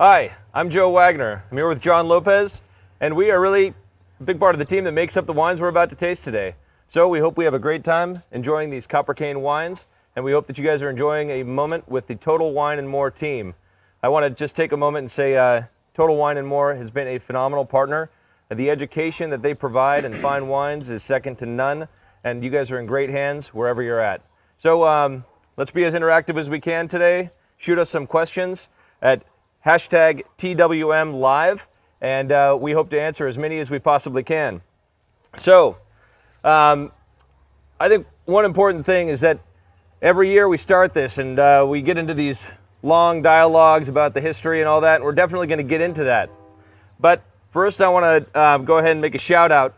Hi, I'm Joe Wagner. I'm here with John Lopez, and we are really a big part of the team that makes up the wines we're about to taste today. So we hope we have a great time enjoying these Copper Cane wines, and we hope that you guys are enjoying a moment with the Total Wine & More team. I want to just take a moment and say Total Wine & More has been a phenomenal partner. The education that they provide in fine wines is second to none, and you guys are in great hands wherever you're at. So let's be as interactive as we can today. Shoot us some questions at hashtag TWM Live, and we hope to answer as many as we possibly can. So, I think one important thing is that every year we start this and we get into these long dialogues about the history and all that, and we're definitely going to get into that. But first I want to go ahead and make a shout out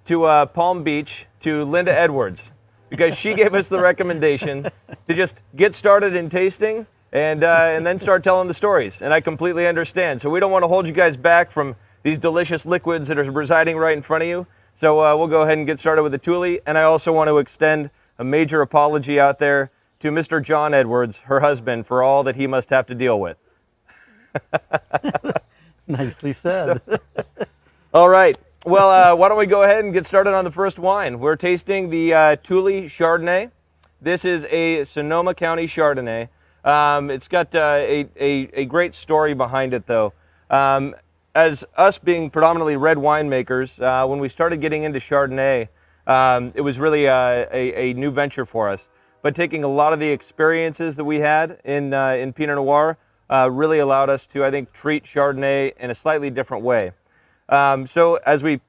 to Palm Beach, to Linda Edwards, because she gave us the recommendation to just get started in tasting and then start telling the stories. And I completely understand. So we don't want to hold you guys back from these delicious liquids that are residing right in front of you. So we'll go ahead and get started with the Tuli. And I also want to extend a major apology out there to Mr. John Edwards, her husband, for all that he must have to deal with. Nicely said. All right. Well, why don't we go ahead and get started on the first wine. We're tasting the Tuli Chardonnay. This is a Sonoma County Chardonnay. It's got a great story behind it, though. As us being predominantly red winemakers, when we started getting into Chardonnay, it was really a new venture for us. But taking a lot of the experiences that we had in Pinot Noir really allowed us to, I think, treat Chardonnay in a slightly different way. So as we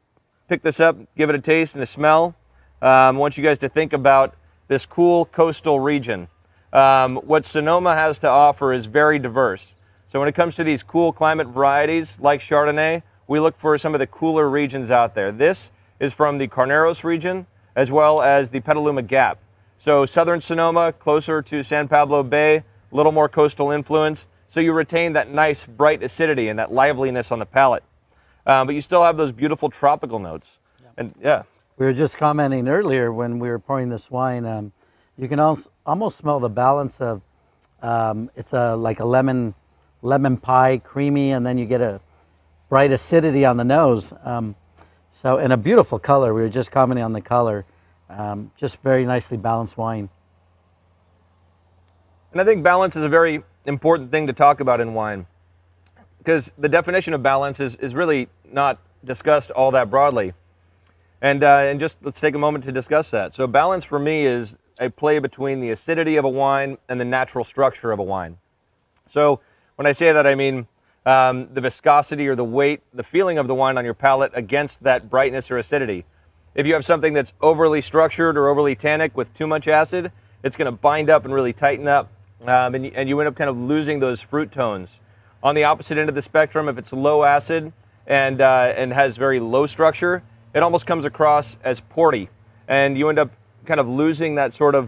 pick this up, give it a taste and a smell, I want you guys to think about this cool coastal region. What Sonoma has to offer is very diverse. So when it comes to these cool climate varieties like Chardonnay, we look for some of the cooler regions out there. This is from the Carneros region as well as the Petaluma Gap. So southern Sonoma, closer to San Pablo Bay, a little more coastal influence. So you retain that nice bright acidity and that liveliness on the palate. But you still have those beautiful tropical notes. Yeah. And yeah. We were just commenting earlier when we were pouring this wine, you can almost smell the balance of, it's like a lemon pie, creamy, and then you get a bright acidity on the nose. So, and a beautiful color. We were just commenting on the color. Just very nicely balanced wine. And I think balance is a very important thing to talk about in wine, because the definition of balance is really not discussed all that broadly. And just let's take a moment to discuss that. So balance for me is a play between the acidity of a wine and the natural structure of a wine. So when I say that, I mean the viscosity or the weight, the feeling of the wine on your palate against that brightness or acidity. If you have something that's overly structured or overly tannic with too much acid, it's going to bind up and really tighten up, and you end up kind of losing those fruit tones. On the opposite end of the spectrum, if it's low acid and has very low structure, it almost comes across as porty, and you end up kind of losing that sort of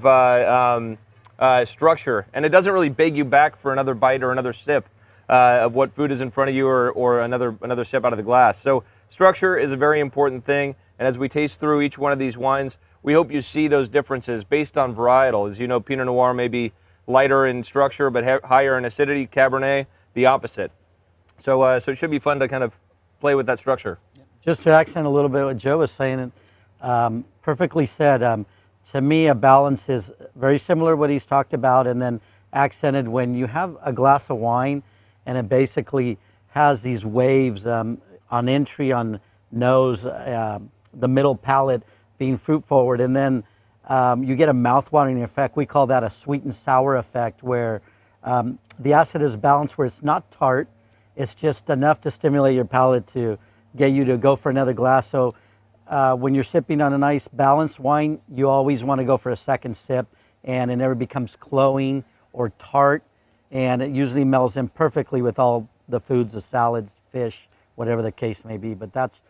structure, and it doesn't really beg you back for another bite or another sip of what food is in front of you, or another sip out of the glass. So structure is a very important thing, and as we taste through each one of these wines, we hope you see those differences based on varietal. As you know, Pinot Noir may be lighter in structure but higher in acidity. Cabernet, the opposite. So it should be fun to kind of play with that structure. Just to accent a little bit what Joe was saying, perfectly said. To me, a balance is very similar to what he's talked about, and then accented when you have a glass of wine and it basically has these waves on entry, on nose, the middle palate being fruit forward, and then you get a mouth-watering effect. We call that a sweet and sour effect, where the acid is balanced, where it's not tart. It's just enough to stimulate your palate to get you to go for another glass. So when you're sipping on a nice balanced wine, you always want to go for a second sip, and it never becomes cloying or tart, and it usually melds in perfectly with all the foods, the salads, fish, whatever the case may be. But that's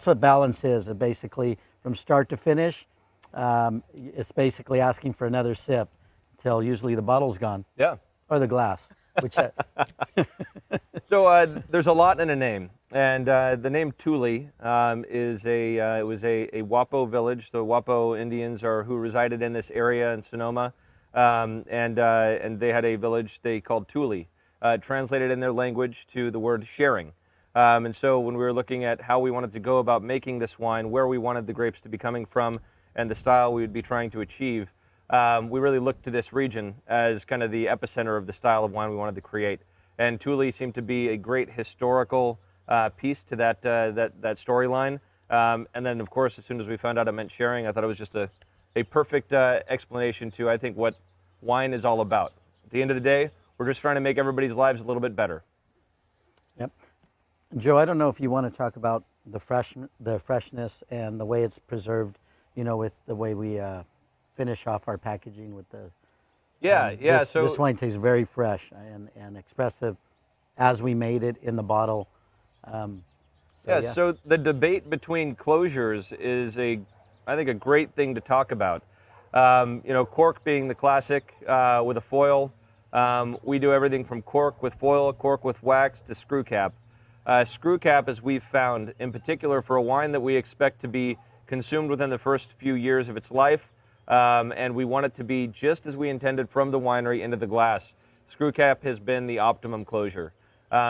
what balance is. It basically, from start to finish, it's basically asking for another sip until usually the bottle's gone. Yeah. Or the glass. Which So there's a lot in a name, and the name Tuli was a Wapo village. The Wapo Indians are who resided in this area in Sonoma, and they had a village they called Tuli. translated in their language to the word sharing. And so when we were looking at how we wanted to go about making this wine, where we wanted the grapes to be coming from, and the style we would be trying to achieve, we really looked to this region as kind of the epicenter of the style of wine we wanted to create. And Tuli seemed to be a great historical piece to that storyline. And then, of course, as soon as we found out it meant sharing, I thought it was just a perfect explanation to, I think, what wine is all about. At the end of the day, we're just trying to make everybody's lives a little bit better. Yep. Joe, I don't know if you want to talk about the freshness and the way it's preserved, you know, with the way we finish off our packaging with the... Yeah, so this wine tastes very fresh and expressive as we made it in the bottle. So the debate between closures is I think a great thing to talk about. You know, cork being the classic with a foil. We do everything from cork with foil, cork with wax, to screw cap. Screw cap, as we've found, in particular for a wine that we expect to be consumed within the first few years of its life, and we want it to be just as we intended from the winery into the glass. Screw cap has been the optimum closure.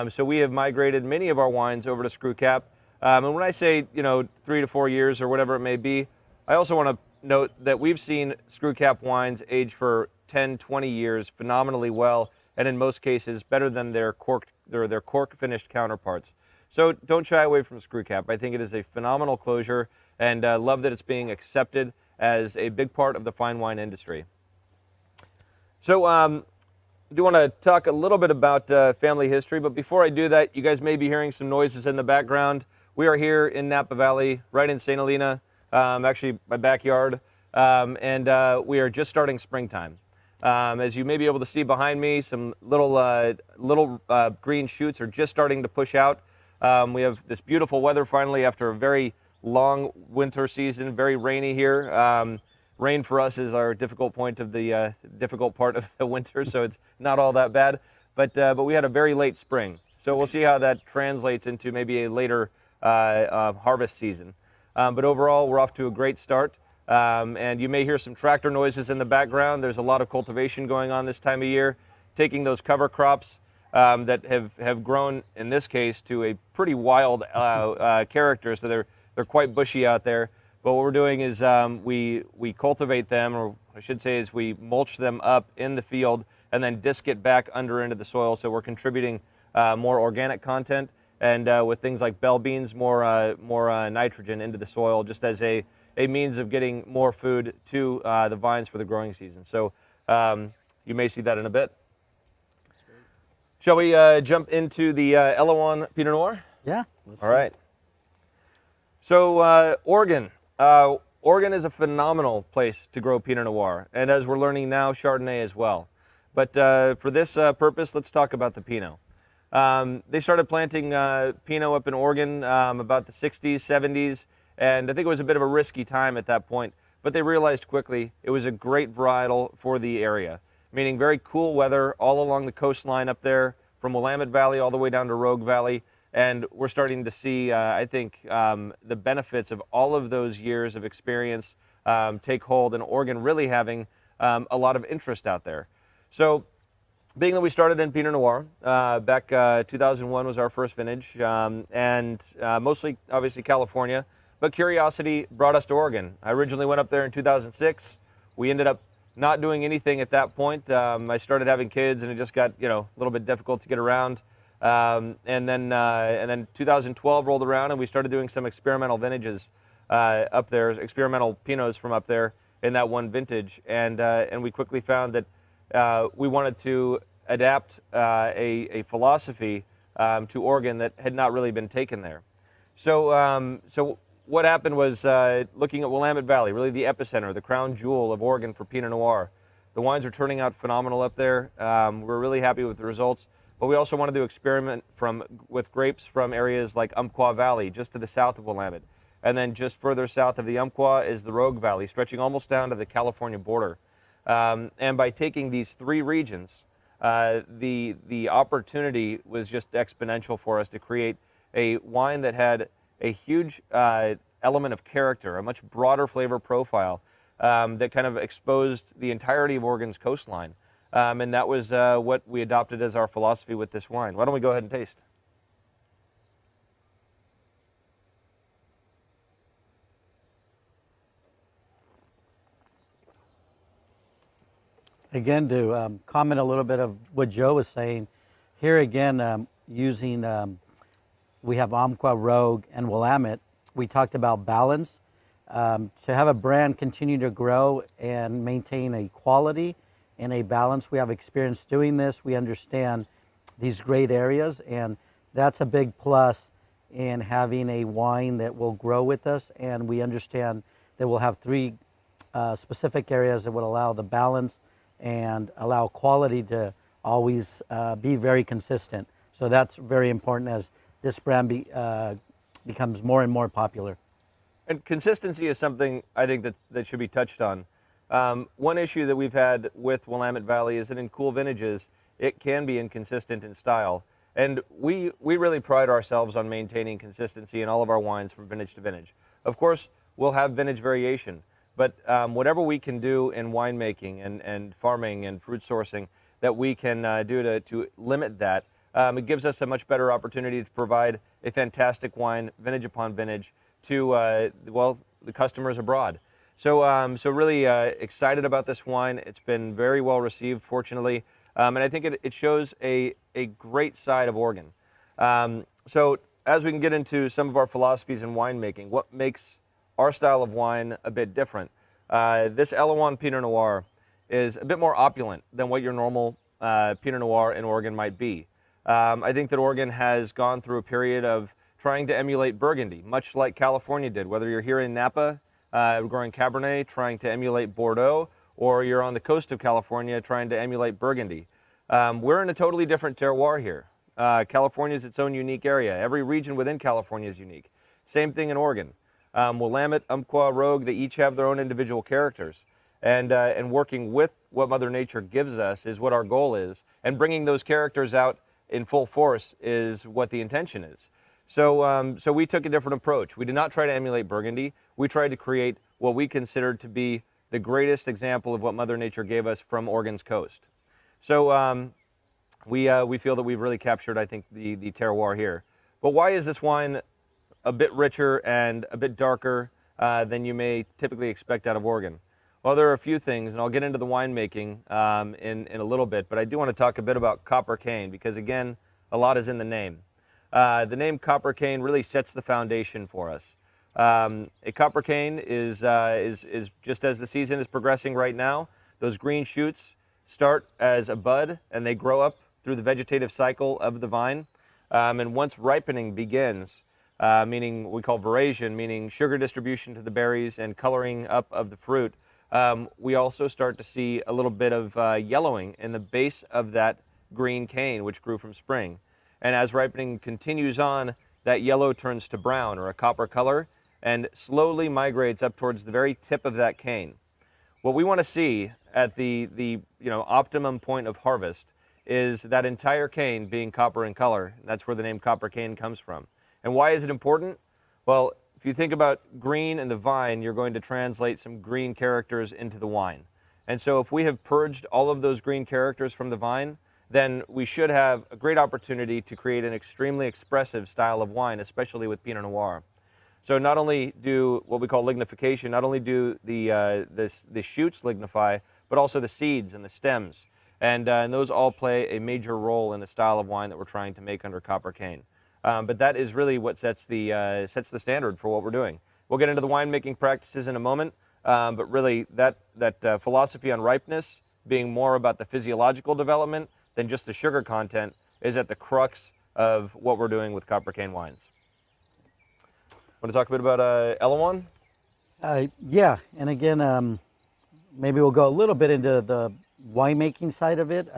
So we have migrated many of our wines over to screw cap. And when I say, you know, 3 to 4 years or whatever it may be, I also want to note that we've seen screw cap wines age for 10, 20 years phenomenally well, and in most cases better than their cork finished counterparts. So don't shy away from screw cap. I think it is a phenomenal closure, and love that it's being accepted as a big part of the fine wine industry. So I do want to talk a little bit about family history, but before I do that, you guys may be hearing some noises in the background. We are here in Napa Valley, right in St. Helena, actually my backyard, and we are just starting springtime. As you may be able to see behind me, some little green shoots are just starting to push out. We have this beautiful weather finally after a very long winter season, very rainy here. Rain for us is our difficult point of the difficult part of the winter, so it's not all that bad. But we had a very late spring, so we'll see how that translates into maybe a later harvest season. But overall, we're off to a great start. And you may hear some tractor noises in the background. There's a lot of cultivation going on this time of year, taking those cover crops that have grown, in this case, to a pretty wild character. So they're quite bushy out there. But what we're doing is we cultivate them, or I should say is we mulch them up in the field and then disc it back under into the soil. So we're contributing more organic content, and with things like Belle beans, more nitrogen into the soil, just as a means of getting more food to the vines for the growing season. So you may see that in a bit. Shall we jump into the Elouan Pinot Noir? Yeah. All right. So Oregon. Oregon is a phenomenal place to grow Pinot Noir, and as we're learning now, Chardonnay as well. But for this purpose, let's talk about the Pinot. They started planting Pinot up in Oregon about the 60s, 70s, and I think it was a bit of a risky time at that point, but they realized quickly it was a great varietal for the area, meaning very cool weather all along the coastline up there, from Willamette Valley all the way down to Rogue Valley, and we're starting to see, I think, the benefits of all of those years of experience take hold, and Oregon really having a lot of interest out there. So, being that we started in Pinot Noir, back 2001 was our first vintage, and mostly, obviously, California, but curiosity brought us to Oregon. I originally went up there in 2006. We ended up not doing anything at that point. I started having kids, and it just got, you know, a little bit difficult to get around. And then 2012 rolled around, and we started doing some experimental vintages up there, experimental Pinots from up there in that one vintage, and we quickly found that we wanted to adapt a philosophy to Oregon that had not really been taken there. So what happened was looking at Willamette Valley, really the epicenter, the crown jewel of Oregon for Pinot Noir. The wines are turning out phenomenal up there. We're really happy with the results, but we also wanted to experiment with grapes from areas like Umpqua Valley, just to the south of Willamette. And then just further south of the Umpqua is the Rogue Valley, stretching almost down to the California border. And by taking these three regions, the opportunity was just exponential for us to create a wine that had a huge element of character, a much broader flavor profile that kind of exposed the entirety of Oregon's coastline. And that was what we adopted as our philosophy with this wine. Why don't we go ahead and taste? Again, to comment a little bit of what Joe was saying, here again, using, we have Umpqua, Rogue, and Willamette. We talked about balance. To have a brand continue to grow and maintain a quality and a balance, we have experience doing this. We understand these great areas, and that's a big plus in having a wine that will grow with us. And we understand that we'll have three specific areas that would allow the balance and allow quality to always be very consistent. So that's very important as this brand becomes more and more popular. And consistency is something I think that should be touched on. One issue that we've had with Willamette Valley is that in cool vintages, it can be inconsistent in style. And we really pride ourselves on maintaining consistency in all of our wines from vintage to vintage. Of course, we'll have vintage variation, but whatever we can do in winemaking and farming and fruit sourcing that we can do to limit that, it gives us a much better opportunity to provide a fantastic wine, vintage upon vintage, to well, the customers abroad. So really excited about this wine. It's been very well received, fortunately, and I think it shows a great side of Oregon. So as we can get into some of our philosophies in winemaking, what makes our style of wine a bit different? This Elouan Pinot Noir is a bit more opulent than what your normal Pinot Noir in Oregon might be. I think that Oregon has gone through a period of trying to emulate Burgundy, much like California did. Whether you're here in Napa growing Cabernet, trying to emulate Bordeaux, or you're on the coast of California trying to emulate Burgundy. We're in a totally different terroir here. California is its own unique area. Every region within California is unique. Same thing in Oregon. Willamette, Umpqua, Rogue, they each have their own individual characters. And working with what Mother Nature gives us is what our goal is. And bringing those characters out in full force is what the intention is. So we took a different approach. We did not try to emulate Burgundy. We tried to create what we considered to be the greatest example of what Mother Nature gave us from Oregon's coast. So we feel that we've really captured, I think, the terroir here. But why is this wine a bit richer and a bit darker than you may typically expect out of Oregon? Well, there are a few things, and I'll get into the winemaking in a little bit, but I do want to talk a bit about copper cane because, again, a lot is in the name. The name copper cane really sets the foundation for us. A copper cane is just as the season is progressing right now, those green shoots start as a bud and they grow up through the vegetative cycle of the vine. And once ripening begins, meaning we call veraison, meaning sugar distribution to the berries and coloring up of the fruit, we also start to see a little bit of yellowing in the base of that green cane, which grew from spring. And as ripening continues on, that yellow turns to brown or a copper color and slowly migrates up towards the very tip of that cane. What we want to see at the optimum point of harvest is that entire cane being copper in color. That's where the name copper cane comes from. And why is it important? Well, if you think about green and the vine, you're going to translate some green characters into the wine. And so if we have purged all of those green characters from the vine, then we should have a great opportunity to create an extremely expressive style of wine, especially with Pinot Noir. So not only do what we call lignification, not only do the shoots lignify, but also the seeds and the stems. And those all play a major role in the style of wine that we're trying to make under copper cane. But that is really what sets the standard for what we're doing. We'll get into the winemaking practices in a moment, but really that philosophy on ripeness being more about the physiological development than just the sugar content is at the crux of what we're doing with copper cane wines. Want to talk a bit about Elouan? Yeah, and again, maybe we'll go a little bit into the winemaking side of it.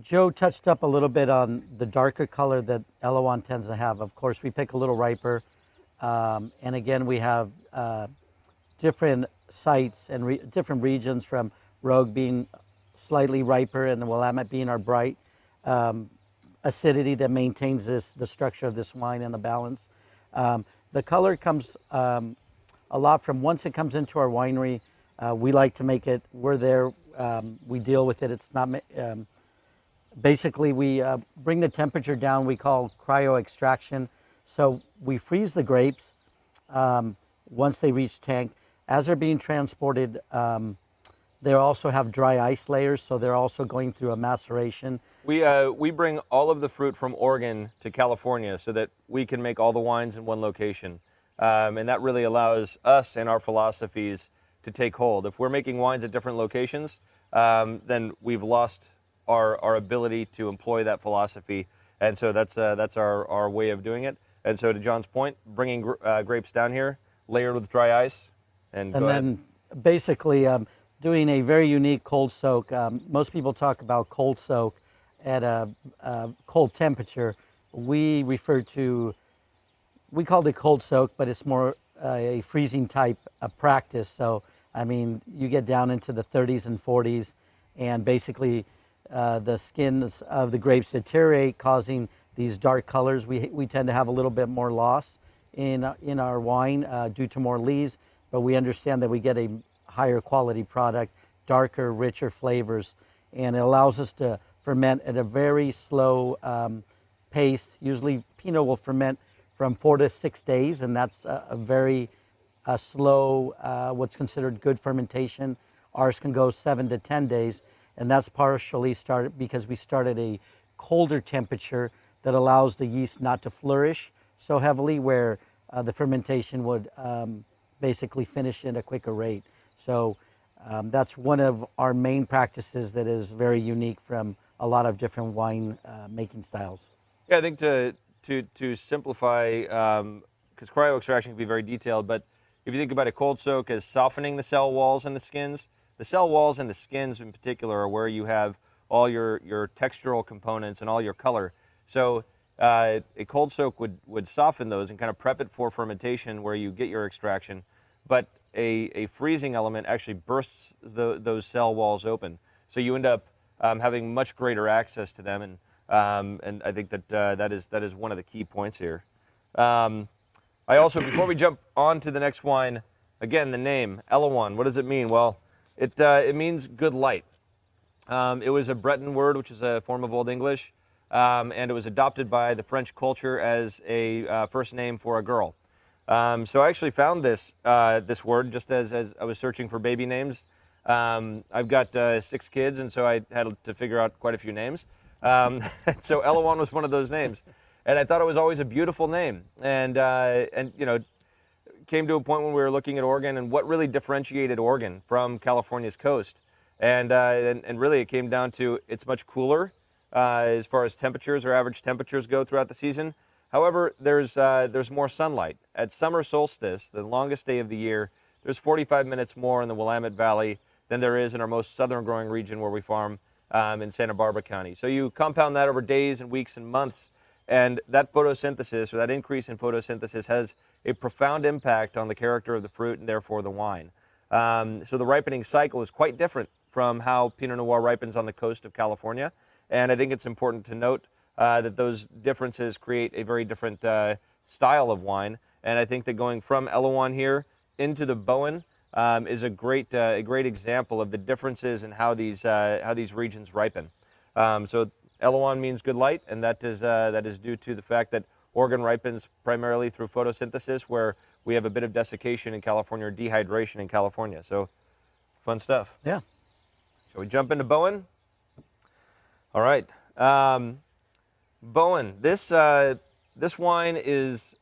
Joe touched up a little bit on the darker color that Elouan tends to have. Of course, we pick a little riper, and again, we have different sites and different regions, from Rogue being slightly riper and the Willamette being our bright acidity that maintains the structure of this wine and the balance. The color comes a lot from once it comes into our winery. We like to make it, we're there we deal with it. It's not, basically we bring the temperature down, we call cryo extraction. So we freeze the grapes once they reach tank. As they're being transported, they also have dry ice layers, so they're also going through a maceration. We bring all of the fruit from Oregon to California so that we can make all the wines in one location. And that really allows us and our philosophies to take hold. If we're making wines at different locations, then we've lost our ability to employ that philosophy. And so that's our way of doing it. And so to John's point, bringing grapes down here, layered with dry ice, and go ahead. Then basically doing a very unique cold soak. Most people talk about cold soak at a cold temperature. We called it cold soak, but it's more a freezing type of practice. So, I mean, you get down into the 30s and 40s, and basically the skins of the grapes deteriorate, causing these dark colors. We tend to have a little bit more loss in our wine due to more lees, but we understand that we get a higher quality product, darker, richer flavors, and it allows us to ferment at a very slow pace. Usually Pinot will ferment from 4 to 6 days, and that's a very slow, what's considered good fermentation. Ours can go 7 to 10 days, and that's partially started because we start at a colder temperature that allows the yeast not to flourish so heavily, where the fermentation would basically finish at a quicker rate. So that's one of our main practices that is very unique from a lot of different wine making styles. Yeah, I think to simplify, because cryo extraction can be very detailed, but if you think about a cold soak as softening the cell walls and the skins, the cell walls and the skins in particular are where you have all your textural components and all your color. So a cold soak would soften those and kind of prep it for fermentation where you get your extraction, but a freezing element actually bursts those cell walls open. So you end up having much greater access to them, and I think that that is one of the key points here. I also, before we jump on to the next wine, again, the name, Elouan, what does it mean? Well, it means good light. It was a Breton word, which is a form of Old English, and it was adopted by the French culture as a first name for a girl. So I actually found this word just as I was searching for baby names. I've got 6 kids, and so I had to figure out quite a few names. So Elouan was one of those names, and I thought it was always a beautiful name. And you know, came to a point when we were looking at Oregon and what really differentiated Oregon from California's coast. And really it came down to it's much cooler as far as temperatures or average temperatures go throughout the season. However, there's more sunlight. At summer solstice, the longest day of the year, there's 45 minutes more in the Willamette Valley than there is in our most southern growing region where we farm in Santa Barbara County. So you compound that over days and weeks and months, and that photosynthesis, or that increase in photosynthesis, has a profound impact on the character of the fruit and therefore the wine. So the ripening cycle is quite different from how Pinot Noir ripens on the coast of California, and I think it's important to note that those differences create a very different style of wine. And I think that going from Elouan here into the Boen is a great example of the differences in how these regions ripen. So Elouan means good light, and that is due to the fact that Oregon ripens primarily through photosynthesis, where we have a bit of desiccation in California, or dehydration in California. So fun stuff. Yeah. Shall we jump into Boen? All right. Boen, this wine is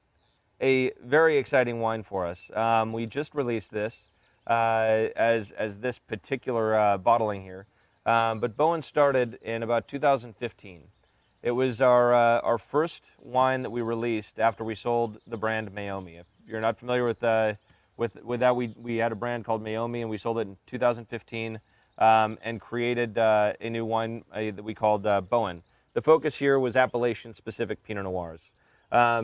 a very exciting wine for us. We just released this as this particular bottling here, but Boen started in about 2015. It was our first wine that we released after we sold the brand Meiomi. If you're not familiar with that, we had a brand called Meiomi, and we sold it in 2015 and created a new wine that we called Boen. The focus here was appellation-specific Pinot Noirs,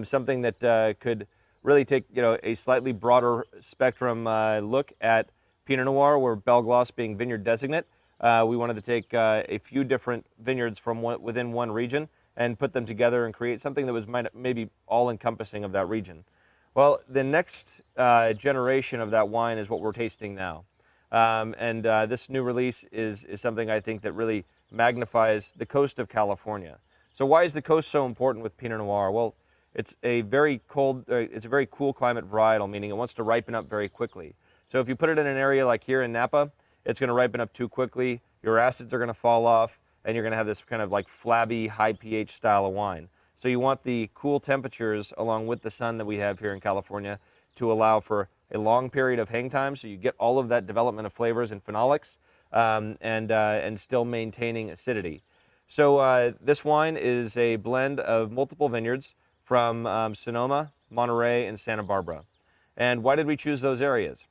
something that could really take a slightly broader spectrum look at Pinot Noir, where Belle Glos being vineyard designate. We wanted to take a few different vineyards from within one region and put them together and create something that was maybe all-encompassing of that region. Well, the next generation of that wine is what we're tasting now. This new release is something I think that really magnifies the coast of California. So why is the coast so important with Pinot Noir? Well, it's a very cool climate varietal, meaning it wants to ripen up very quickly. So if you put it in an area like here in Napa, it's going to ripen up too quickly, your acids are going to fall off, and you're going to have this kind of like flabby, high pH style of wine. So you want the cool temperatures along with the sun that we have here in California to allow for a long period of hang time, so you get all of that development of flavors and phenolics, and still maintaining acidity. So this wine is a blend of multiple vineyards from Sonoma, Monterey, and Santa Barbara. And why did we choose those areas?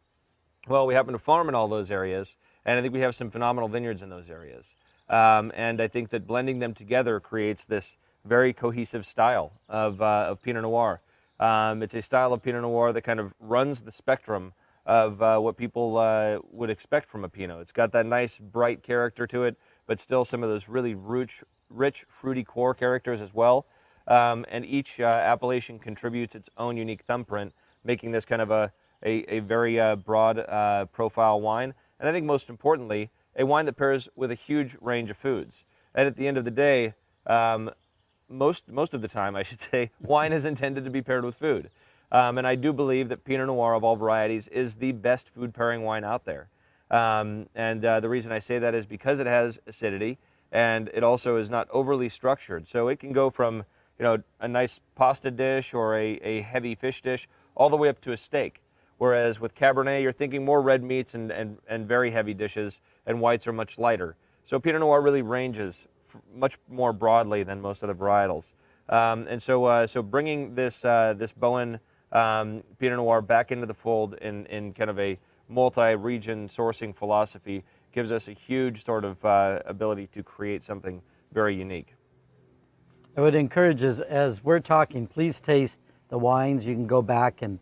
Well, we happen to farm in all those areas, and I think we have some phenomenal vineyards in those areas. And I think that blending them together creates this very cohesive style of Pinot Noir. It's a style of Pinot Noir that kind of runs the spectrum of what people would expect from a Pinot. It's got that nice, bright character to it, but still some of those really rich fruity core characters as well. And each appellation contributes its own unique thumbprint, making this kind of a very broad profile wine. And I think most importantly, a wine that pairs with a huge range of foods. And at the end of the day, most of the time, I should say, wine is intended to be paired with food. And I do believe that Pinot Noir of all varieties is the best food pairing wine out there. The reason I say that is because it has acidity, and it also is not overly structured. So it can go from, a nice pasta dish or a heavy fish dish all the way up to a steak. Whereas with Cabernet, you're thinking more red meats and very heavy dishes, and whites are much lighter. So Pinot Noir really ranges much more broadly than most other varietals. So bringing this Boen Pinot Noir back into the fold in kind of a multi-region sourcing philosophy gives us a huge sort of ability to create something very unique. I would encourage, as we're talking, please taste the wines. You can go back and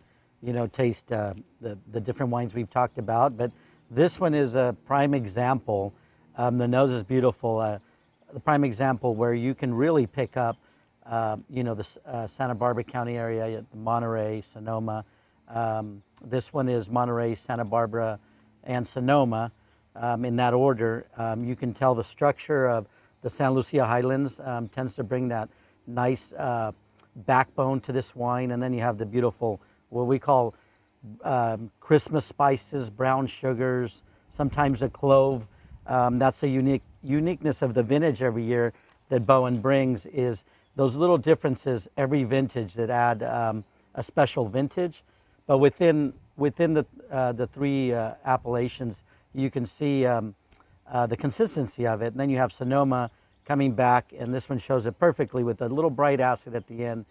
taste the different wines we've talked about. But this one is a prime example. The nose is beautiful. The prime example where you can really pick up, the Santa Barbara County area, Monterey, Sonoma. This one is Monterey, Santa Barbara, and Sonoma in that order. You can tell the structure of the San Lucia Highlands tends to bring that nice backbone to this wine. And then you have the beautiful, what we call Christmas spices, brown sugars, sometimes a clove. That's the uniqueness of the vintage every year that Boen brings, is those little differences every vintage that add a special vintage. But within the three appellations, you can see the consistency of it. And then you have Sonoma coming back, and this one shows it perfectly with a little bright acid at the end,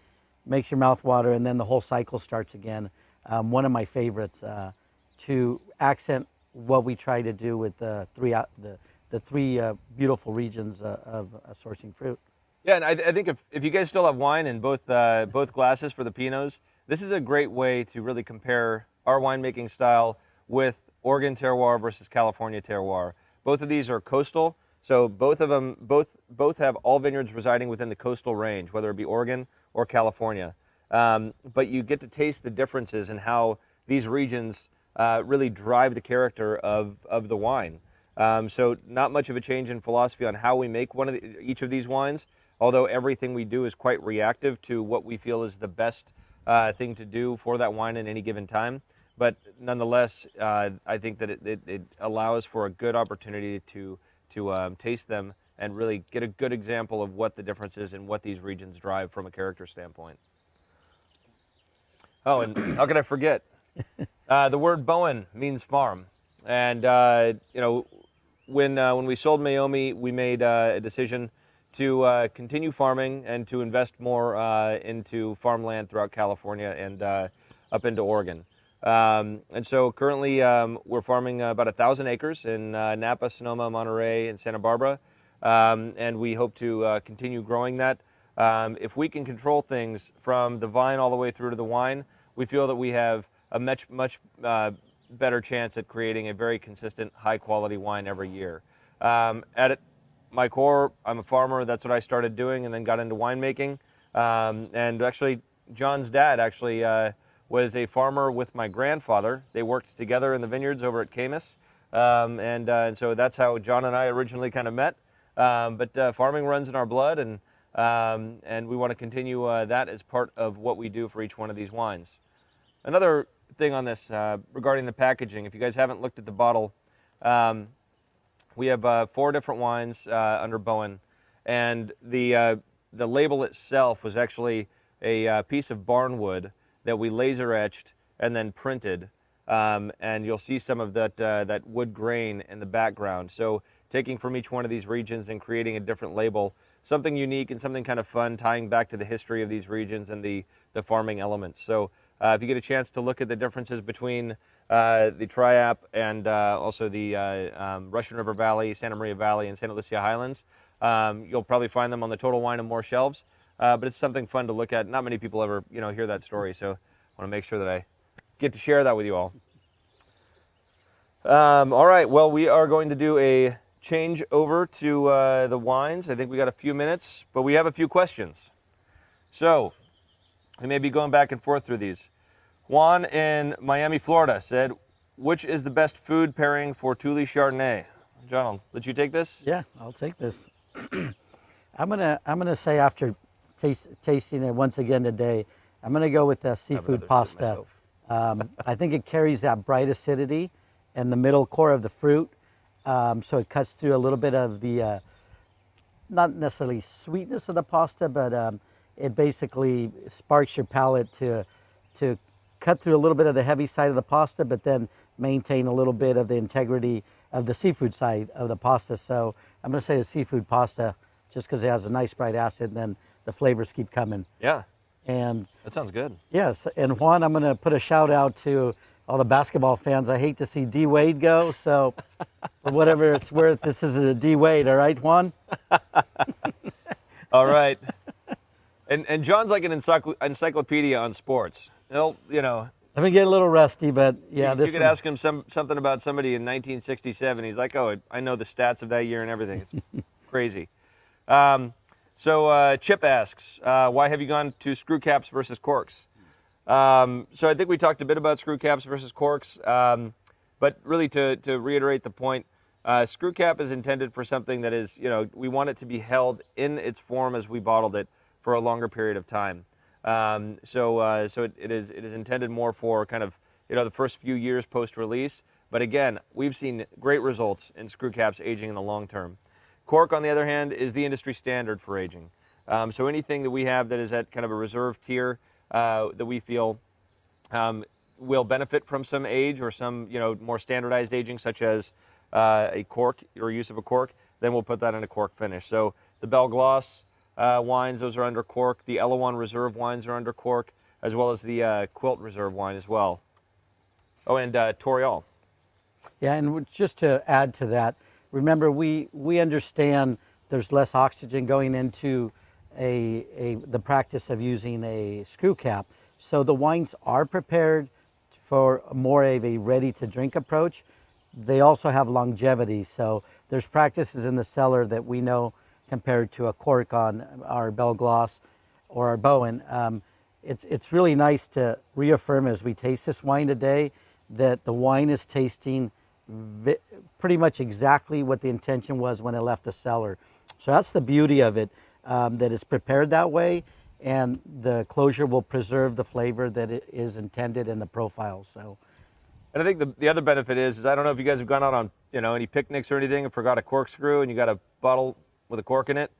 makes your mouth water, and then the whole cycle starts again. One of my favorites to accent what we try to do with the three beautiful regions of sourcing fruit. Yeah, and I think if you guys still have wine in both glasses for the Pinots, this is a great way to really compare our winemaking style with Oregon terroir versus California terroir. Both of these are coastal, so both of them both have all vineyards residing within the coastal range, whether it be Oregon or California. But you get to taste the differences in how these regions really drive the character of the wine. So not much of a change in philosophy on how we make each of these wines, although everything we do is quite reactive to what we feel is the best thing to do for that wine at any given time. But nonetheless, I think that it allows for a good opportunity to taste them and really get a good example of what the difference is and what these regions drive from a character standpoint. Oh, and how could I forget? The word Boen means farm. And, when we sold Meiomi, we made a decision to continue farming and to invest more into farmland throughout California and up into Oregon. And so currently we're farming about 1,000 acres in Napa, Sonoma, Monterey, and Santa Barbara. And we hope to continue growing that. If we can control things from the vine all the way through to the wine, we feel that we have a much better chance at creating a very consistent, high-quality wine every year. At my core, I'm a farmer. That's what I started doing, and then got into winemaking. And actually, John's dad was a farmer with my grandfather. They worked together in the vineyards over at Camus. And so that's how John and I originally kind of met. But farming runs in our blood, and we want to continue that as part of what we do for each one of these wines. Another thing on this regarding the packaging, if you guys haven't looked at the bottle, we have 4 different wines under Boen, and the label itself was actually a piece of barnwood that we laser etched and then printed, and you'll see some of that wood grain in the background. So taking from each one of these regions and creating a different label, something unique and something kind of fun, tying back to the history of these regions and the farming elements. So if you get a chance to look at the differences between the Triap and also the Russian River Valley, Santa Maria Valley, and Santa Lucia Highlands, you'll probably find them on the Total Wine and More shelves. But it's something fun to look at. Not many people ever, hear that story, so I want to make sure that I get to share that with you all. All right, well, we are going to do a change over to the wines. I think we got a few minutes, but we have a few questions. So we may be going back and forth through these. Juan in Miami, Florida said, which is the best food pairing for Tuli Chardonnay? John, I'll let you take this. Yeah, I'll take this. I'm gonna say after tasting it once again today, I'm gonna go with the seafood pasta. I think it carries that bright acidity and the middle core of the fruit, so it cuts through a little bit of the not necessarily sweetness of the pasta, but it basically sparks your palate to cut through a little bit of the heavy side of the pasta, but then maintain a little bit of the integrity of the seafood side of the pasta. So I'm going to say the seafood pasta, just because it has a nice bright acid, and then the flavors keep coming. Yeah. And that sounds good. Yes, and Juan, I'm going to put a shout out to all the basketball fans. I hate to see D Wade go, so for whatever it's worth, this is a D Wade, all right, Juan? All right. And John's like an encyclopedia on sports. He'll, Let me get a little rusty, but yeah. You could ask him something about somebody in 1967. He's like, oh, I know the stats of that year and everything. It's crazy. So Chip asks, why have you gone to screw caps versus corks? So I think we talked a bit about screw caps versus corks, but really to reiterate the point, screw cap is intended for something that is, we want it to be held in its form as we bottled it for a longer period of time. So it is intended more for kind of, the first few years post-release. But again, we've seen great results in screw caps aging in the long term. Cork, on the other hand, is the industry standard for aging. So anything that we have that is at kind of a reserve tier that we feel will benefit from some age or some, more standardized aging, such as a cork or use of a cork, then we'll put that in a cork finish. So the Belle Glos wines, those are under cork. The Elouan Reserve wines are under cork, as well as the Quilt Reserve wine as well. Oh, and Torial. Yeah, and just to add to that, remember we understand there's less oxygen going into the practice of using a screw cap. So the wines are prepared for more of a ready-to-drink approach. They also have longevity. So there's practices in the cellar that we know compared to a cork on our Belle Glos or our Boen. It's really nice to reaffirm as we taste this wine today that the wine is tasting pretty much exactly what the intention was when it left the cellar. So that's the beauty of it, that it's prepared that way, and the closure will preserve the flavor that it is intended in the profile. So, and I think the other benefit is I don't know if you guys have gone out on any picnics or anything and forgot a corkscrew and you got a bottle with a cork in it.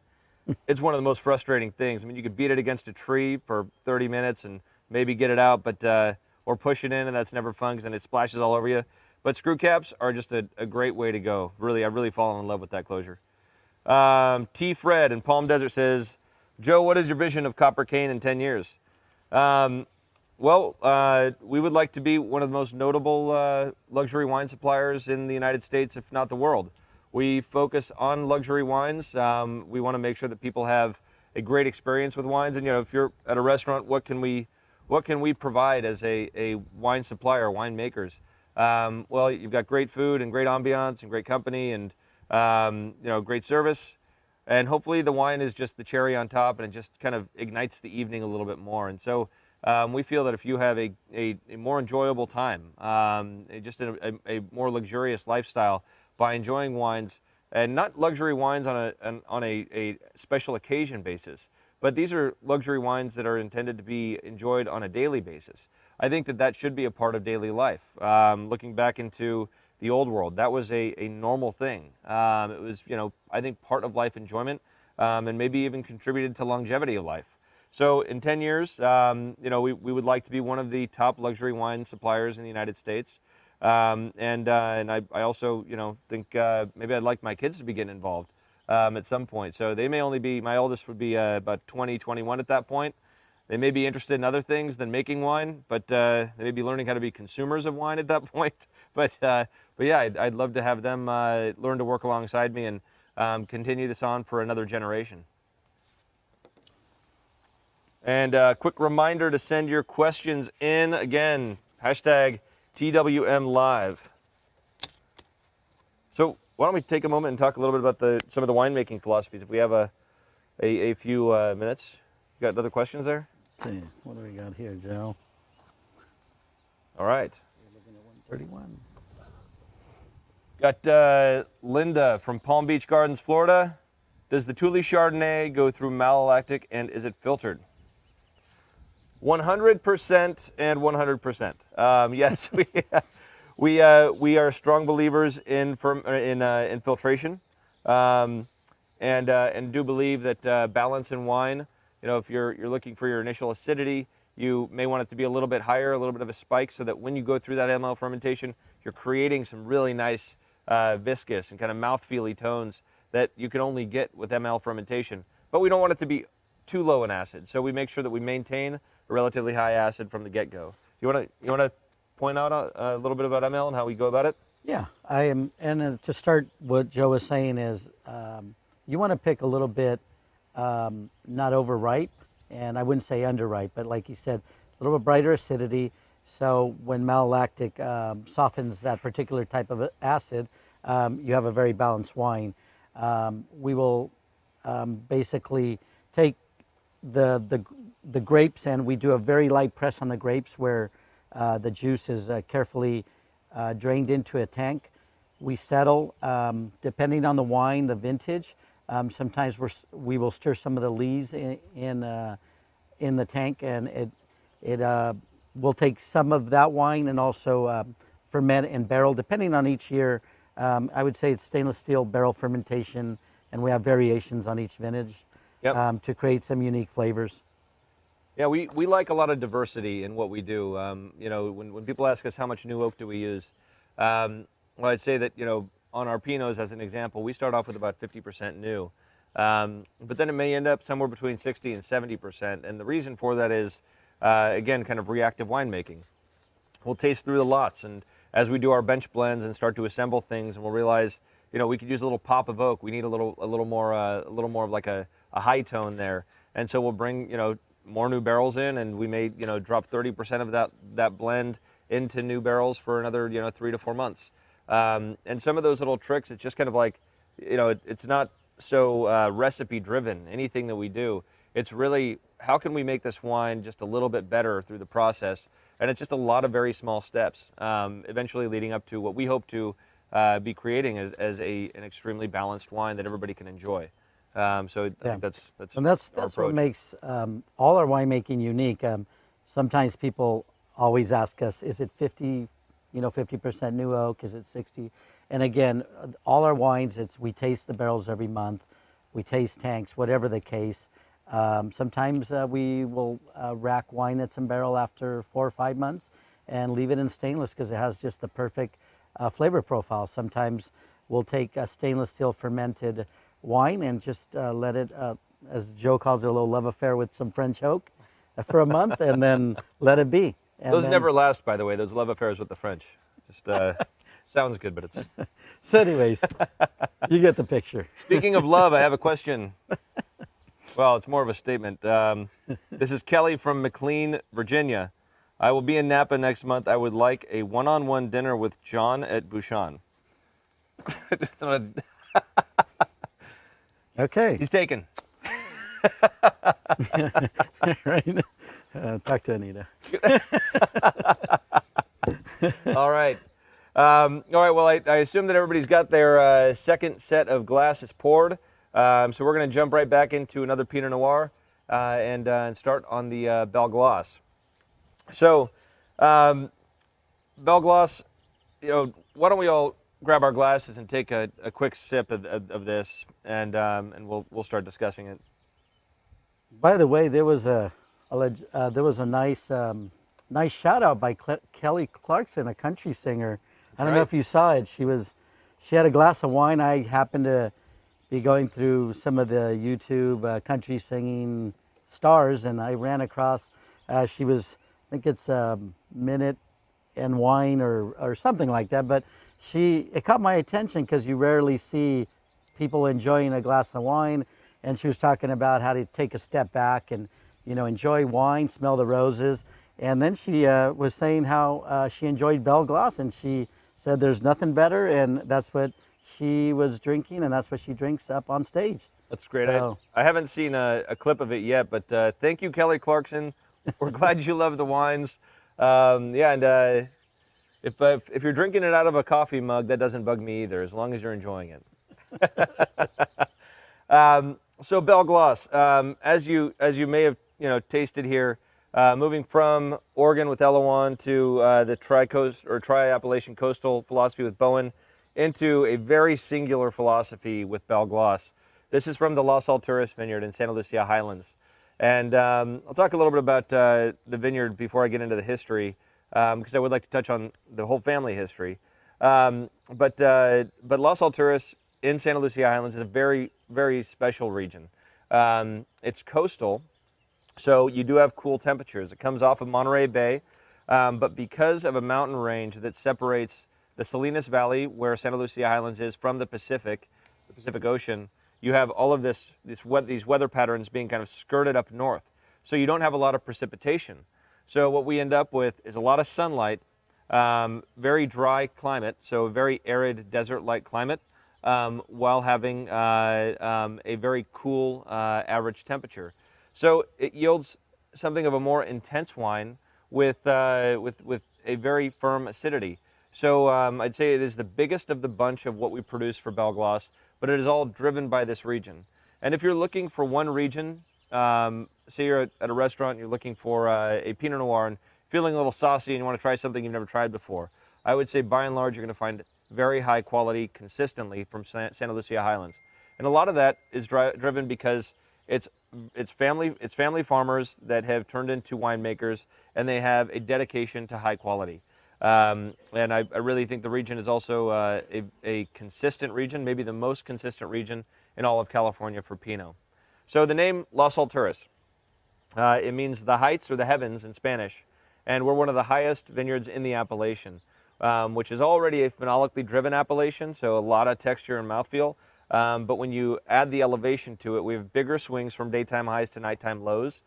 It's one of the most frustrating things. I mean, you could beat it against a tree for 30 minutes and maybe get it out, but or push it in, and that's never fun because then it splashes all over you. But screw caps are just a great way to go. Really, I've really fallen in love with that closure. T. Fred in Palm Desert says, Joe, what is your vision of Copper Cane in 10 years? Well, we would like to be one of the most notable luxury wine suppliers in the United States, if not the world. We focus on luxury wines. We want to make sure that people have a great experience with wines. And if you're at a restaurant, what can we provide as a wine supplier, winemakers? Well, you've got great food and great ambiance and great company and great service, and hopefully the wine is just the cherry on top, and it just kind of ignites the evening a little bit more. And so we feel that if you have a more enjoyable time, just a more luxurious lifestyle by enjoying wines, and not luxury wines on a special occasion basis, but these are luxury wines that are intended to be enjoyed on a daily basis. I think that that should be a part of daily life. Looking back into the old world, that was a normal thing. It was, I think part of life enjoyment, and maybe even contributed to longevity of life. So in 10 years, we would like to be one of the top luxury wine suppliers in the United States. And I also, think maybe I'd like my kids to be getting involved at some point. So they may only be, my oldest would be about 20, 21 at that point. They may be interested in other things than making wine, but they may be learning how to be consumers of wine at that point. But yeah, I'd love to have them learn to work alongside me and continue this on for another generation. And a quick reminder to send your questions in. Again, hashtag TWM Live. So why don't we take a moment and talk a little bit about some of the winemaking philosophies, if we have a few minutes. You got other questions there? Let's see, what do we got here, Joe? All right. We're looking at 131. Got Linda from Palm Beach Gardens, Florida. Does the Tuli Chardonnay go through malolactic and is it filtered? 100% and 100%. Yes, we are strong believers in filtration, and do believe that balance in wine. If you're looking for your initial acidity, you may want it to be a little bit higher, a little bit of a spike, so that when you go through that ML fermentation, you're creating some really nice viscous and kind of mouthfeely tones that you can only get with ML fermentation. But we don't want it to be too low in acid, so we make sure that we maintain a relatively high acid from the get-go. You want to point out a little bit about ML and how we go about it? Yeah, I am. And to start, what Joe was saying is, you want to pick a little bit not overripe, and I wouldn't say underripe, but like you said, a little bit brighter acidity. So when malolactic softens that particular type of acid, you have a very balanced wine. We will basically take the grapes, and we do a very light press on the grapes where the juice is carefully drained into a tank. We settle, depending on the wine, the vintage. Sometimes we will stir some of the lees in the tank, and it will take some of that wine and also ferment in barrel, depending on each year. I would say it's stainless steel barrel fermentation, and we have variations on each vintage. Yep. To create some unique flavors. Yeah, we like a lot of diversity in what we do. When people ask us how much new oak do we use, well, I'd say that, on our Pinots, as an example, we start off with about 50% new. But then it may end up somewhere between 60 and 70%. And the reason for that is, again, kind of reactive winemaking. We'll taste through the lots, and as we do our bench blends and start to assemble things, and we'll realize, we could use a little pop of oak. We need a little more of like a high tone there. And so we'll bring, more new barrels in, and we may, drop 30% of that blend into new barrels for another, 3 to 4 months. And some of those little tricks, it's just kind of like, it's not so recipe driven, anything that we do. It's really, how can we make this wine just a little bit better through the process? And it's just a lot of very small steps, eventually leading up to what we hope to be creating as an extremely balanced wine that everybody can enjoy. So I think that's what makes all our winemaking unique. Sometimes people always ask us, is it 50% new oak? Is it 60? And again, all our wines, we taste the barrels every month. We taste tanks, whatever the case. Sometimes we will rack wine that's in barrel after 4 or 5 months and leave it in stainless because it has just the perfect flavor profile. Sometimes we'll take a stainless steel fermented wine and just let it, as Joe calls it, a little love affair with some French oak for a month, and then let it be. And those never last, by the way, those love affairs with the French. Just sounds good, but it's... So anyways, you get the picture. Speaking of love, I have a question. Well, it's more of a statement. This is Kelly from McLean, Virginia. I will be in Napa next month. I would like a one-on-one dinner with John at Bouchon. Okay. He's taken. Right? Talk to Anita. All right. All right. Well, I assume that everybody's got their second set of glasses poured. So we're going to jump right back into another Pinot Noir and start on the Belle Glos. So, Belle Glos, why don't we all grab our glasses and take a quick sip of this, and we'll start discussing it. By the way, there was a nice nice shout out by Kelly Clarkson, a country singer. I don't know if you saw it. She had a glass of wine. I happened to be going through some of the YouTube country singing stars, and I ran across. She was, I think it's Minute and Wine or something like that. But it caught my attention because you rarely see people enjoying a glass of wine. And she was talking about how to take a step back and, enjoy wine, smell the roses. And then she was saying how she enjoyed Belle Glos, and she said there's nothing better, and that's what she was drinking, and that's what she drinks up on stage. That's great. So, I haven't seen a clip of it yet, but thank you, Kelly Clarkson. We're glad you love the wines. If you're drinking it out of a coffee mug, that doesn't bug me either, as long as you're enjoying it. So Belle Glos, as you may have tasted here, moving from Oregon with Elouan to the tri-Appalachian coastal philosophy with Boen, into a very singular philosophy with Belle Glos. This is from the Las Alturas vineyard in Santa Lucia Highlands, and I'll talk a little bit about the vineyard before I get into the history, because I would like to touch on the whole family history. But Las Alturas in Santa Lucia Highlands is a very, very special region. It's coastal, so you do have cool temperatures. It comes off of Monterey Bay, but because of a mountain range that separates the Salinas Valley, where Santa Lucia Highlands is, from the Pacific Ocean, you have all of these weather patterns being kind of skirted up north. So you don't have a lot of precipitation. So what we end up with is a lot of sunlight, very dry climate, so a very arid desert-like climate, while having a very cool average temperature. So it yields something of a more intense wine with a very firm acidity. So I'd say it is the biggest of the bunch of what we produce for Belle Glos, but it is all driven by this region. And if you're looking for one region, say you're at a restaurant, you're looking for a Pinot Noir and feeling a little saucy and you want to try something you've never tried before, I would say by and large you're going to find very high quality consistently from Santa Lucia Highlands. And a lot of that is driven because it's family farmers that have turned into winemakers, and they have a dedication to high quality. And I really think the region is also a consistent region, maybe the most consistent region in all of California for Pinot. So the name Las Alturas, it means the heights or the heavens in Spanish, and we're one of the highest vineyards in the appellation, which is already a phenolically driven appellation, so a lot of texture and mouthfeel. But when you add the elevation to it, we have bigger swings from daytime highs to nighttime lows,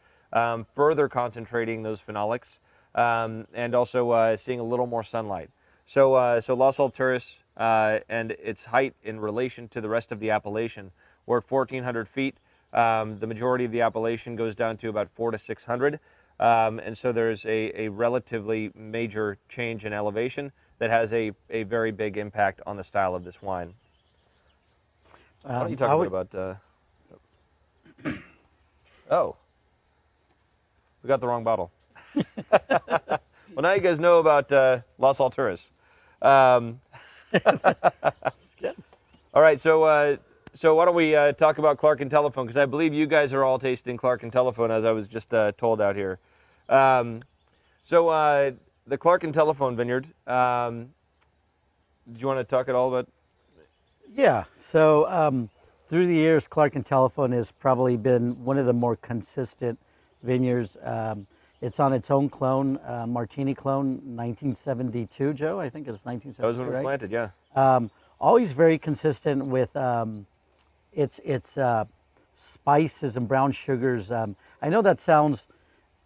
further concentrating those phenolics, and also seeing a little more sunlight. So Las Alturas and its height in relation to the rest of the appellation, we're at 1,400 feet. The majority of the appellation goes down to about 400 to 600. And so there's a relatively major change in elevation that has a very big impact on the style of this wine. Why don't you talk about... Oh, we got the wrong bottle. Well, now you guys know about Las Alturas. That's good. All right, so why don't we talk about Clark and Telephone, because I believe you guys are all tasting Clark and Telephone, as I was just told out here. The Clark and Telephone vineyard, did you want to talk at all about? Yeah, so through the years, Clark and Telephone has probably been one of the more consistent vineyards. It's on its own clone, Martini clone, 1972, Joe. I think it's 1972, That was when it was right? planted, yeah. Always very consistent with its spices and brown sugars. I know that sounds,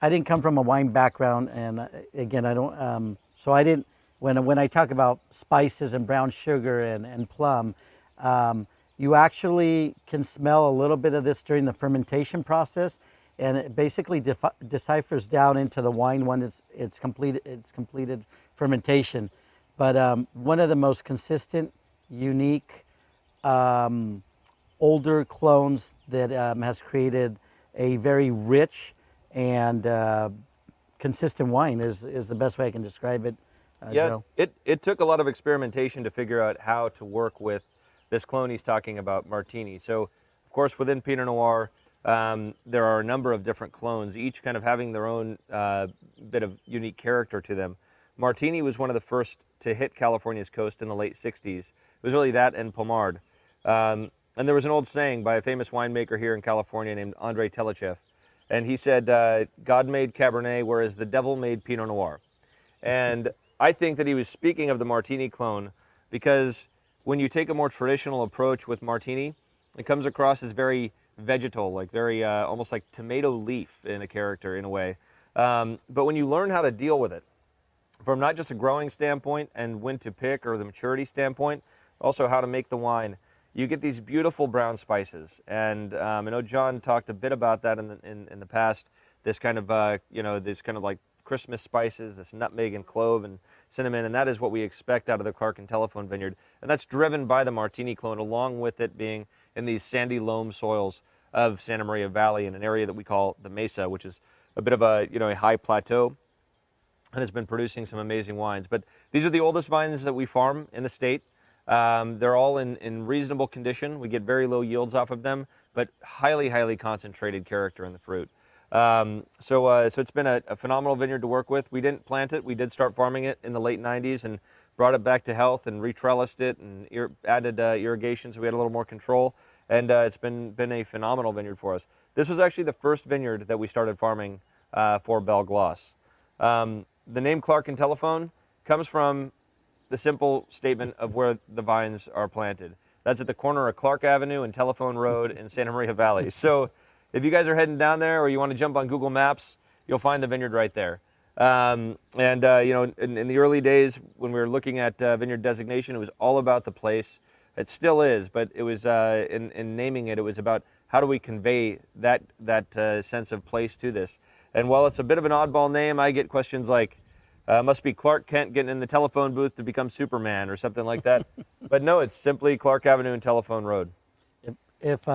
I didn't come from a wine background, and again, I don't, so I didn't, when I talk about spices and brown sugar and plum, you actually can smell a little bit of this during the fermentation process, and it basically deciphers down into the wine when it's completed fermentation. But one of the most consistent, unique, older clones that has created a very rich and consistent wine is the best way I can describe it. Yeah, Joe. it took a lot of experimentation to figure out how to work with this clone he's talking about, Martini. So, of course, within Pinot Noir, there are a number of different clones, each kind of having their own bit of unique character to them. Martini was one of the first to hit California's coast in the late 60s. It was really that and Pommard. And there was an old saying by a famous winemaker here in California named Andrei Telechev. And he said, God made Cabernet, whereas the devil made Pinot Noir. And I think that he was speaking of the Martini clone because when you take a more traditional approach with Martini, it comes across as very vegetal, like very almost like tomato leaf in a character in a way. But when you learn how to deal with it, from not just a growing standpoint and when to pick or the maturity standpoint, also how to make the wine, you get these beautiful brown spices. And I know John talked a bit about that in the past. This kind of this kind of like Christmas spices, this nutmeg and clove and cinnamon, and that is what we expect out of the Clark and Telephone Vineyard. And that's driven by the Martini clone, along with it being in these sandy loam soils of Santa Maria Valley in an area that we call the Mesa, which is a bit of a high plateau, and has been producing some amazing wines. But these are the oldest vines that we farm in the state. They're all in reasonable condition. We get very low yields off of them, but highly, highly concentrated character in the fruit. So it's been a phenomenal vineyard to work with. We didn't plant it. We did start farming it in the late 90s and brought it back to health and retrellised it and added irrigation so we had a little more control. And it's been a phenomenal vineyard for us. This was actually the first vineyard that we started farming for Belle Glos. The name Clark and Telephone comes from the simple statement of where the vines are planted. That's at the corner of Clark Avenue and Telephone Road in Santa Maria Valley. So if you guys are heading down there or you want to jump on Google Maps, you'll find the vineyard right there. In the early days when we were looking at vineyard designation, it was all about the place. It still is, but it was in naming it, it was about how do we convey that sense of place to this. And while it's a bit of an oddball name, I get questions like, must be Clark Kent getting in the telephone booth to become Superman or something like that. But no, it's simply Clark Avenue and Telephone Road. If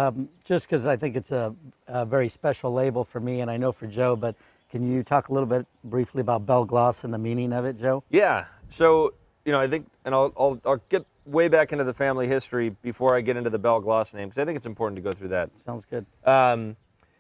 just because I think it's a very special label for me, and I know for Joe, but can you talk a little bit briefly about Belle Glos and the meaning of it, Joe? Yeah. So I think, and I'll get way back into the family history before I get into the Belle Glos name because I think it's important to go through that. Sounds good.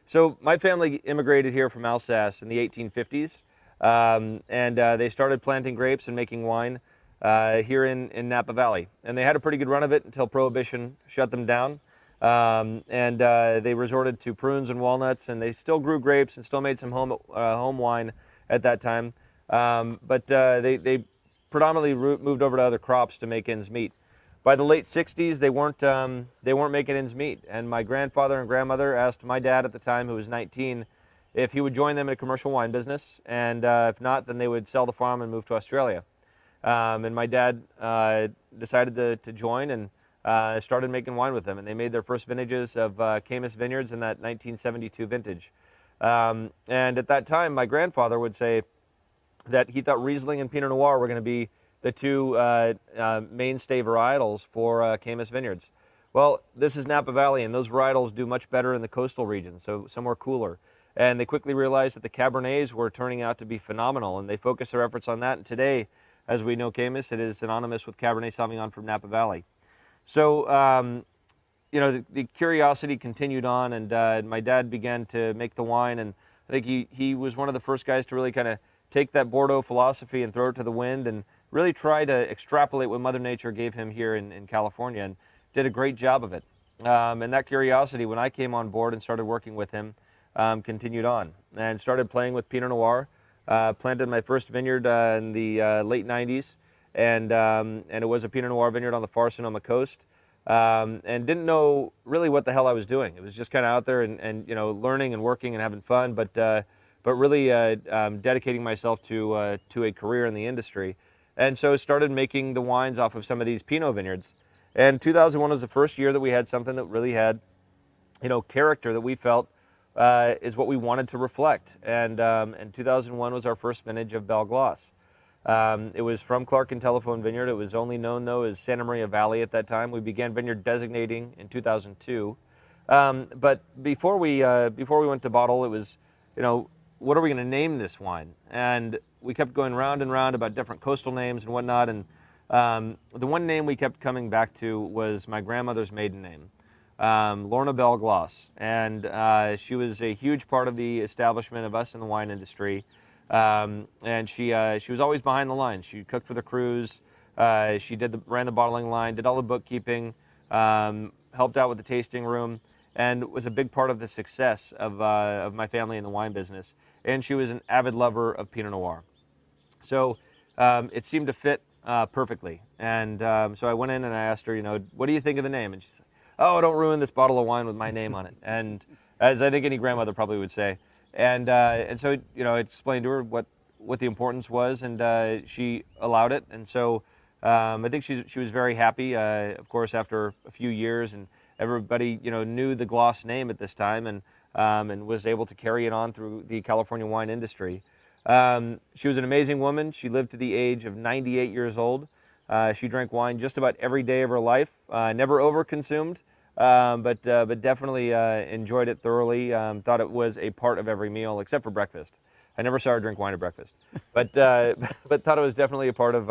So my family immigrated here from Alsace in the 1850s, and they started planting grapes and making wine here in Napa Valley. And they had a pretty good run of it until Prohibition shut them down. They resorted to prunes and walnuts, and they still grew grapes and still made some home wine at that time. But they predominantly moved over to other crops to make ends meet. By the late 60s, they weren't making ends meet, and my grandfather and grandmother asked my dad at the time, who was 19, if he would join them in a commercial wine business, and if not, then they would sell the farm and move to Australia. And my dad decided to join and started making wine with them, and they made their first vintages of Camus vineyards in that 1972 vintage. And at that time, my grandfather would say that he thought Riesling and Pinot Noir were going to be the two mainstay varietals for Camus vineyards. Well, this is Napa Valley, and those varietals do much better in the coastal regions, so somewhere cooler. And they quickly realized that the Cabernets were turning out to be phenomenal, and they focused their efforts on that. And today, as we know Camus, it is synonymous with Cabernet Sauvignon from Napa Valley. So, the curiosity continued on, and my dad began to make the wine, and I think he was one of the first guys to really kind of take that Bordeaux philosophy and throw it to the wind and really try to extrapolate what Mother Nature gave him here in California, and did a great job of it. And that curiosity, when I came on board and started working with him, continued on, and started playing with Pinot Noir. Planted my first vineyard in the late 90s, and it was a Pinot Noir vineyard on the far Sonoma coast, and didn't know really what the hell I was doing. It was just kind of out there and learning and working and having fun, but really dedicating myself to a career in the industry. And so started making the wines off of some of these Pinot vineyards. And 2001 was the first year that we had something that really had, character that we felt is what we wanted to reflect. And 2001 was our first vintage of Belle Glos. It was from Clark and Telephone Vineyard. It was only known, though, as Santa Maria Valley at that time. We began vineyard designating in 2002. But before we went to bottle, it was, what are we going to name this wine? And we kept going round and round about different coastal names and whatnot. And the one name we kept coming back to was my grandmother's maiden name, Lorna Belle Glos. And she was a huge part of the establishment of us in the wine industry. And she was always behind the lines. She cooked for the crews. She ran the bottling line, did all the bookkeeping, helped out with the tasting room, and was a big part of the success of my family in the wine business. And she was an avid lover of Pinot Noir. So it seemed to fit perfectly. And so I went in and I asked her, what do you think of the name? And she said, oh, don't ruin this bottle of wine with my name on it. And as I think any grandmother probably would say. And so, I explained to her what the importance was, and she allowed it. And so I think she was very happy, of course, after a few years, and everybody, knew the Glos name at this time, and was able to carry it on through the California wine industry. She was an amazing woman. She lived to the age of 98 years old. She drank wine just about every day of her life, never overconsumed. But definitely enjoyed it thoroughly. Thought it was a part of every meal except for breakfast. I never saw her drink wine at breakfast, but thought it was definitely a part of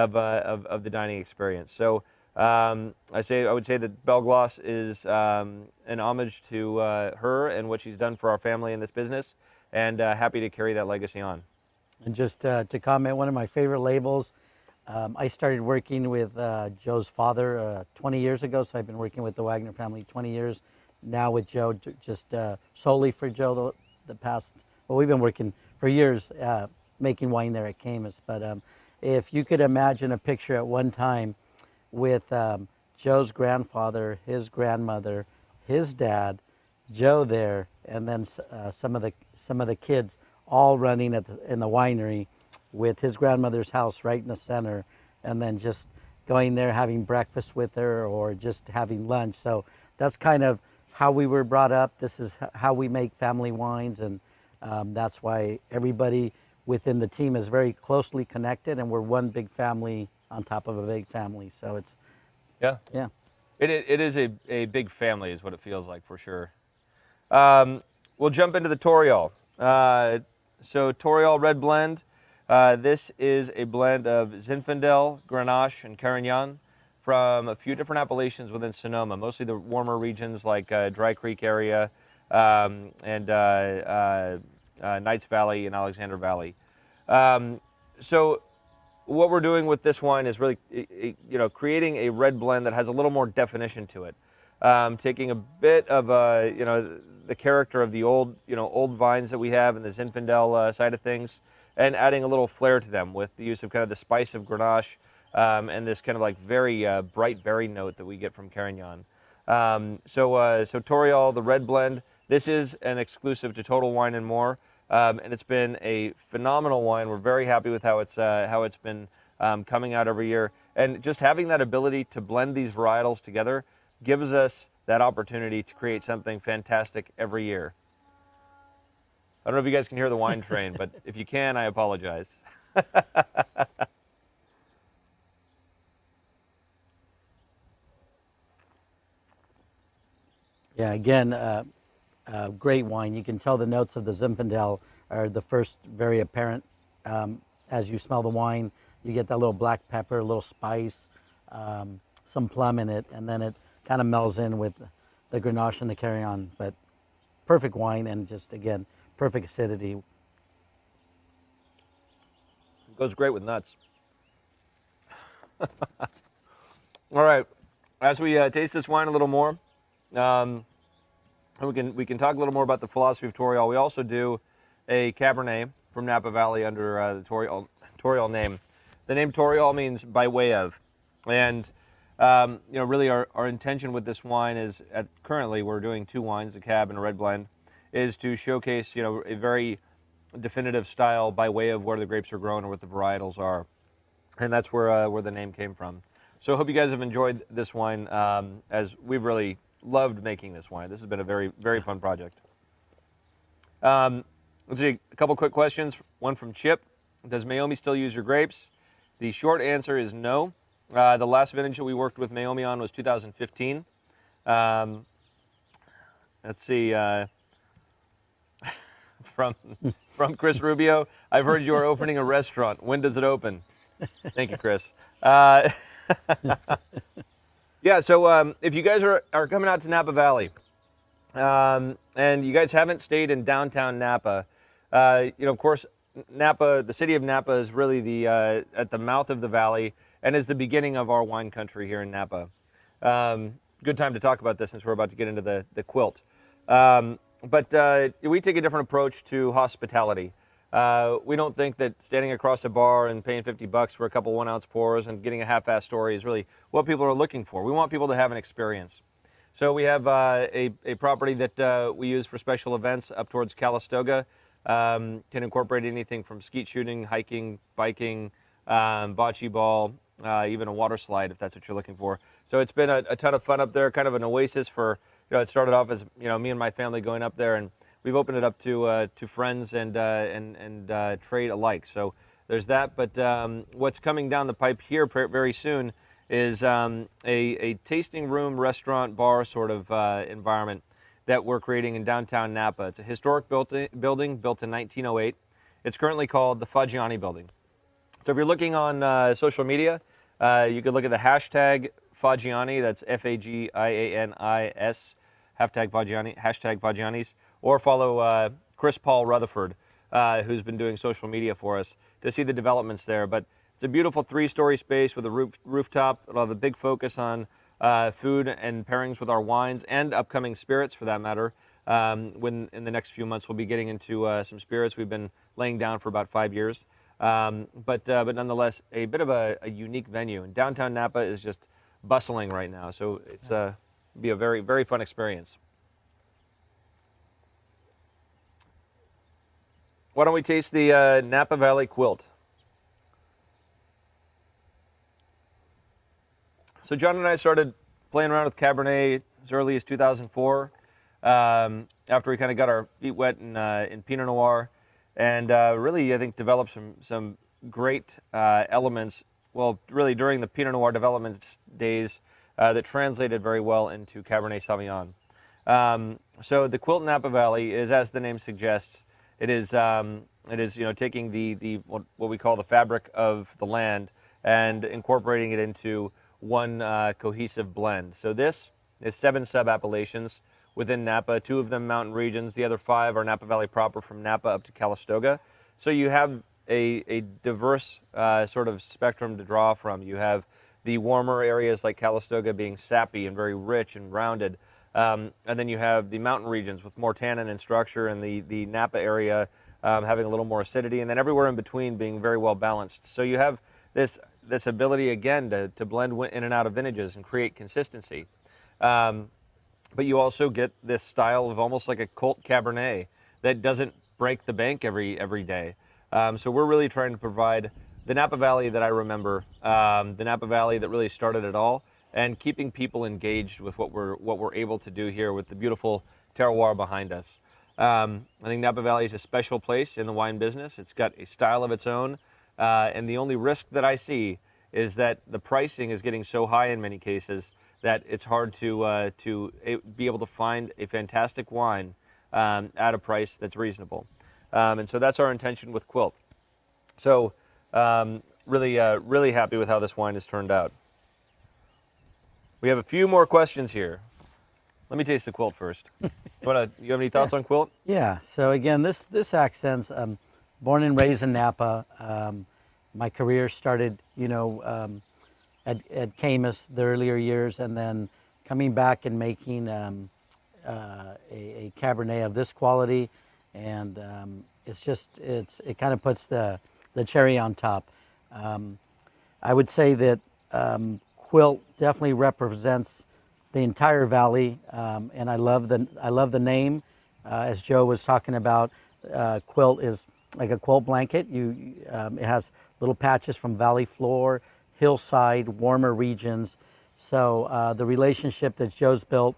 the dining experience. So I would say that Belle Glos is an homage to her and what she's done for our family in this business, and happy to carry that legacy on. And just to comment, one of my favorite labels. I started working with Joe's father 20 years ago, so I've been working with the Wagner family 20 years. Now with Joe, just solely for Joe the past, we've been working for years making wine there at Camus. But if you could imagine a picture at one time with Joe's grandfather, his grandmother, his dad, Joe there, and then some of the kids all running in the winery, with his grandmother's house right in the center, and then just going there, having breakfast with her, or just having lunch. So that's kind of how we were brought up. This is how we make family wines, and that's why everybody within the team is very closely connected, and we're one big family on top of a big family. So it's yeah. It is a big family, is what it feels like, for sure. We'll jump into the Torial. So Torial Red Blend. This is a blend of Zinfandel, Grenache, and Carignan from a few different appellations within Sonoma, mostly the warmer regions like Dry Creek area and Knights Valley and Alexander Valley. So what we're doing with this wine is really, creating a red blend that has a little more definition to it, taking a bit of the character of the old vines that we have in the Zinfandel side of things, and adding a little flair to them with the use of kind of the spice of Grenache and this kind of like very bright berry note that we get from Carignan. So Torial, the red blend, this is an exclusive to Total Wine and More, and it's been a phenomenal wine. We're very happy with how it's been coming out every year, and just having that ability to blend these varietals together gives us that opportunity to create something fantastic every year. I don't know if you guys can hear the wine train, but if you can, I apologize. Yeah, again, great wine. You can tell the notes of the Zinfandel are the first very apparent. As you smell the wine, you get that little black pepper, a little spice, some plum in it, and then it kind of melds in with the Grenache and the Carignan. But perfect wine, and just, again, perfect acidity. It goes great with nuts. All right, as we taste this wine a little more, we can talk a little more about the philosophy of Torial. We also do a Cabernet from Napa Valley under the Torial name. The name Torial means by way of, and really our intention with this wine is, currently we're doing two wines, a Cab and a red blend, is to showcase a very definitive style by way of where the grapes are grown or what the varietals are, and that's where the name came from. So I hope you guys have enjoyed this wine, as we've really loved making this wine. This has been a very, very fun project. Let's see, a couple quick questions. One from Chip. Does Meiomi still use your grapes? The short answer is no. The last vintage that we worked with Meiomi on was 2015. Let's see, from Chris Rubio, I've heard you are opening a restaurant. When does it open? Thank you, Chris. Yeah, so if you guys are coming out to Napa Valley, and you guys haven't stayed in downtown Napa, of course, Napa, the city of Napa is really the at the mouth of the valley and is the beginning of our wine country here in Napa. Good time to talk about this since we're about to get into the Quilt. But we take a different approach to hospitality. We don't think that standing across a bar and paying $50 for a couple 1-ounce pours and getting a half-assed story is really what people are looking for. We want people to have an experience. So we have a property that we use for special events up towards Calistoga. Can incorporate anything from skeet shooting, hiking, biking, bocce ball, even a water slide if that's what you're looking for. So it's been a ton of fun up there, kind of an oasis for, it started off as, me and my family going up there, and we've opened it up to friends and trade alike. So there's that. But what's coming down the pipe here very soon is a tasting room, restaurant, bar sort of environment that we're creating in downtown Napa. It's a historic building built in 1908. It's currently called the Faggiani Building. So if you're looking on social media, you could look at the hashtag Faggiani, that's Faggianis, hashtag Faggianis, or follow Chris Paul Rutherford, who's been doing social media for us, to see the developments there. But it's a beautiful 3-story space with a rooftop. It'll have a big focus on food and pairings with our wines and upcoming spirits, for that matter. When in the next few months we'll be getting into some spirits we've been laying down for about 5 years. But nonetheless, a bit of a unique venue. And downtown Napa is just bustling right now, so it's be a very, very fun experience. Why don't we taste the Napa Valley Quilt? So John and I started playing around with Cabernet as early as 2004, after we kind of got our feet wet in Pinot Noir, and really, I think, developed some great elements, well, really during the Pinot Noir development days, that translated very well into Cabernet Sauvignon. So the Quilt Napa Valley is, as the name suggests, it is taking the what we call the fabric of the land and incorporating it into one cohesive blend. So this is 7 sub-appellations within Napa, 2 of them mountain regions, the other 5 are Napa Valley proper from Napa up to Calistoga. So you have a diverse sort of spectrum to draw from. You have the warmer areas like Calistoga being sappy and very rich and rounded. And then you have the mountain regions with more tannin and structure, and the Napa area having a little more acidity, and then everywhere in between being very well balanced. So you have this ability, again, to blend in and out of vintages and create consistency. But you also get this style of almost like a cult Cabernet that doesn't break the bank every day. So we're really trying to provide the Napa Valley that I remember, the Napa Valley that really started it all, and keeping people engaged with what we're able to do here with the beautiful terroir behind us. I think Napa Valley is a special place in the wine business. It's got a style of its own, and the only risk that I see is that the pricing is getting so high in many cases that it's hard to be able to find a fantastic wine at a price that's reasonable. And so that's our intention with Quilt. So really happy with how this wine has turned out. We have a few more questions here. Let me taste the Quilt first. You have any thoughts on Quilt? Yeah. So again, this accent's born and raised in Napa. My career started, at Camus the earlier years, and then coming back and making a Cabernet of this quality, and it kind of puts the cherry on top. I would say that Quilt definitely represents the entire valley, and I love the name. As Joe was talking about, Quilt is like a quilt blanket. It has little patches from valley floor hillside, warmer regions. So the relationship that Joe's built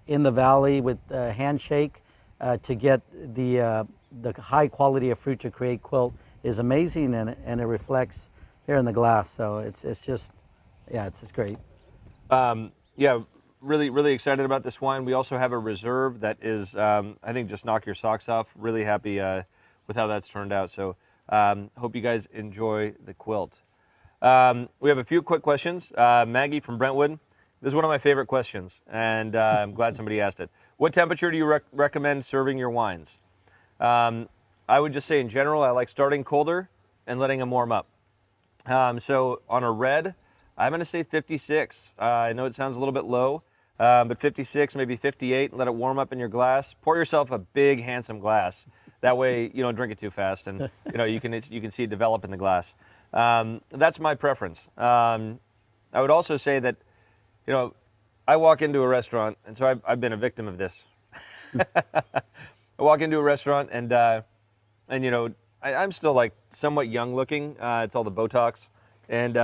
in the valley with Handshake to get the high quality of fruit to create Quilt is amazing, and it reflects here in the glass. So it's just, yeah, it's just great. Yeah, really excited about this wine. We also have a reserve that is, I think, just knock your socks off. Really happy with how that's turned out. So hope you guys enjoy the Quilt. We have a few quick questions. Maggie from Brentwood. This is one of my favorite questions, and I'm glad somebody asked it. What temperature do you recommend serving your wines? I would just say in general, I like starting colder and letting them warm up. So on a red, I'm going to say 56. I know it sounds a little bit low, but 56, maybe 58. Let it warm up in your glass. Pour yourself a big, handsome glass. That way you don't drink it too fast, and you can see it develop in the glass. That's my preference. I would also say that, I walk into a restaurant, and so I've been a victim of this. I walk into a restaurant, and I'm still like somewhat young looking. It's all the Botox, and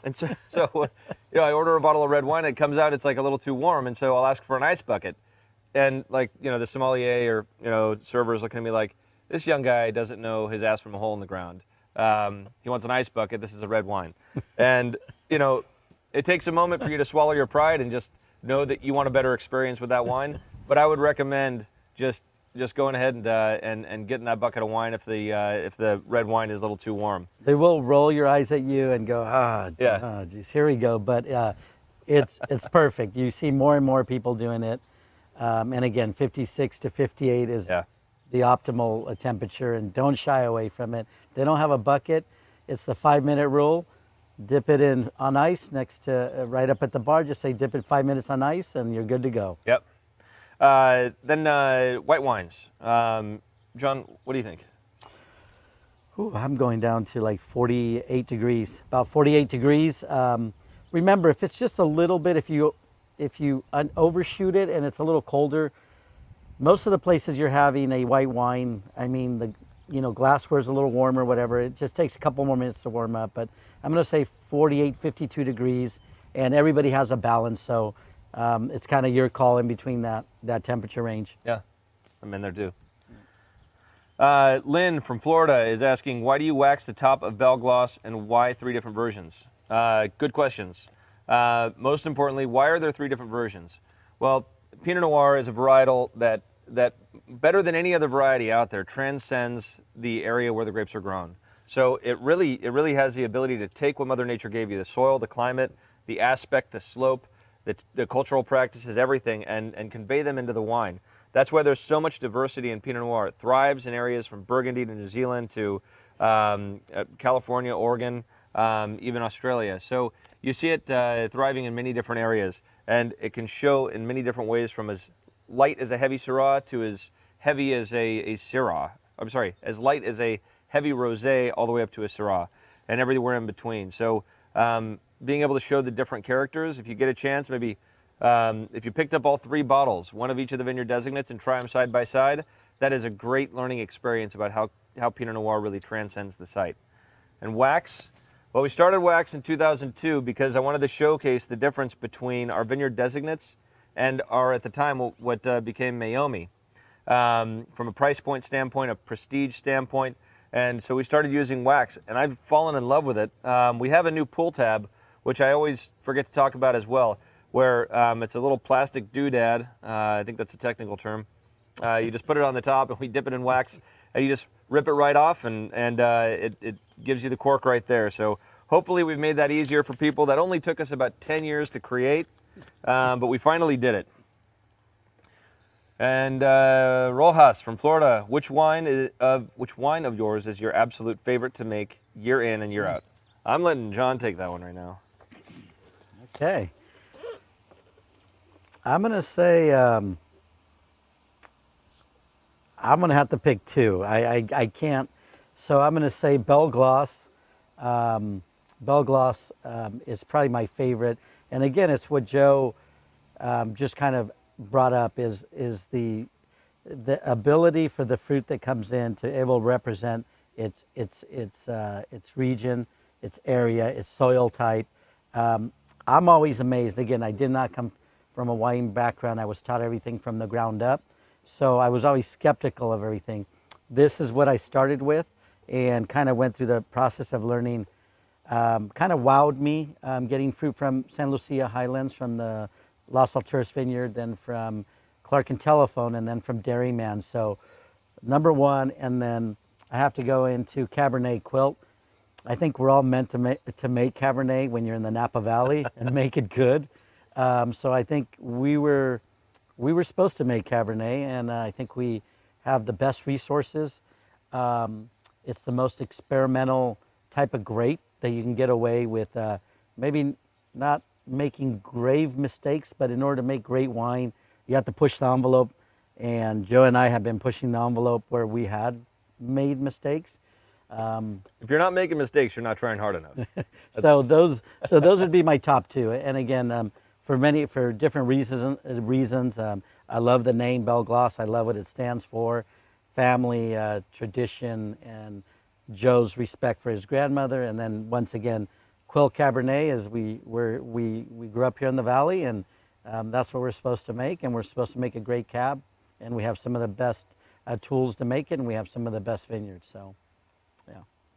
so I order a bottle of red wine. It comes out, it's like a little too warm, and so I'll ask for an ice bucket, and the sommelier or servers looking at me like, this young guy doesn't know his ass from a hole in the ground. He wants an ice bucket. This is a red wine, and it takes a moment for you to swallow your pride and just know that you want a better experience with that wine. But I would recommend just going ahead and getting that bucket of wine if the red wine is a little too warm. They will roll your eyes at you and go, geez, here we go. But it's perfect. You see more and more people doing it. And again, 56 to 58 is the optimal temperature, and don't shy away from it. They don't have a bucket. It's the 5-minute rule. Dip it in on ice next to right up at the bar. Just say dip it 5 minutes on ice, and you're good to go. Yep. Then white wines. John, what do you think? Ooh, I'm going down to like 48 degrees, about 48 degrees. Remember, if it's just a little bit, if you overshoot it and it's a little colder, most of the places you're having a white wine, I mean, the glassware's a little warmer, whatever. It just takes a couple more minutes to warm up. But I'm going to say 48, 52 degrees, and everybody has a balance. So it's kind of your call in between that temperature range. Yeah, I'm in there too. Lynn from Florida is asking, why do you wax the top of Belle Glos, and why 3 different versions? Good questions. Most importantly, why are there 3 different versions? Well, Pinot Noir is a varietal that better than any other variety out there transcends the area where the grapes are grown. So it really has the ability to take what Mother Nature gave you, the soil, the climate, the aspect, the slope, the cultural practices, everything, and convey them into the wine. That's why there's so much diversity in Pinot Noir. It thrives in areas from Burgundy to New Zealand to California, Oregon, even Australia. So you see it thriving in many different areas, and it can show in many different ways, from as light as a heavy Syrah to as heavy as a Syrah. I'm sorry, as light as a heavy rosé all the way up to a Syrah, and everywhere in between. So being able to show the different characters, if you get a chance, maybe if you picked up all 3 bottles, one of each of the vineyard designates, and try them side by side, that is a great learning experience about how Pinot Noir really transcends the site. And wax, well, we started wax in 2002 because I wanted to showcase the difference between our vineyard designates and our, at the time, what became Meiomi. From a price point standpoint, a prestige standpoint, and so we started using wax, and I've fallen in love with it. We have a new pull tab, which I always forget to talk about as well, where it's a little plastic doodad, I think that's a technical term. You just put it on the top, and we dip it in wax, and you just rip it right off, and it gives you the cork right there. So hopefully we've made that easier for people. That only took us about 10 years to create, but we finally did it. And Rojas from Florida, which wine of yours is your absolute favorite to make year in and year out? I'm letting John take that one right now. Okay. I'm going to say, I'm going to have to pick 2. I can't. So I'm going to say Belle Glos. Belle Glos is probably my favorite. And again, it's what Joe just kind of brought up is the ability for the fruit that comes in to able to represent its region, its area, its soil type. I'm always amazed. Again, I did not come from a wine background. I was taught everything from the ground up. So I was always skeptical of everything. This is what I started with and kind of went through the process of learning. Kind of wowed me getting fruit from San Lucia Highlands, from the Los Alturas Vineyard, then from Clark and Telephone, and then from Dairyman. So number one, and then I have to go into Cabernet Quilt. I think we're all meant to make Cabernet when you're in the Napa Valley and make it good. So I think we were supposed to make Cabernet, and I think we have the best resources. It's the most experimental type of grape that you can get away with, maybe not making grave mistakes, but in order to make great wine, you have to push the envelope. And Joe and I have been pushing the envelope where we had made mistakes. If you're not making mistakes, you're not trying hard enough. So those would be my top two. And again, for different reasons, I love the name Belle Glos. I love what it stands for: family, tradition, and Joe's respect for his grandmother. And then once again, Quilt Cabernet, as we grew up here in the valley, and that's what we're supposed to make. And we're supposed to make a great cab, and we have some of the best tools to make it, and we have some of the best vineyards. So, yeah.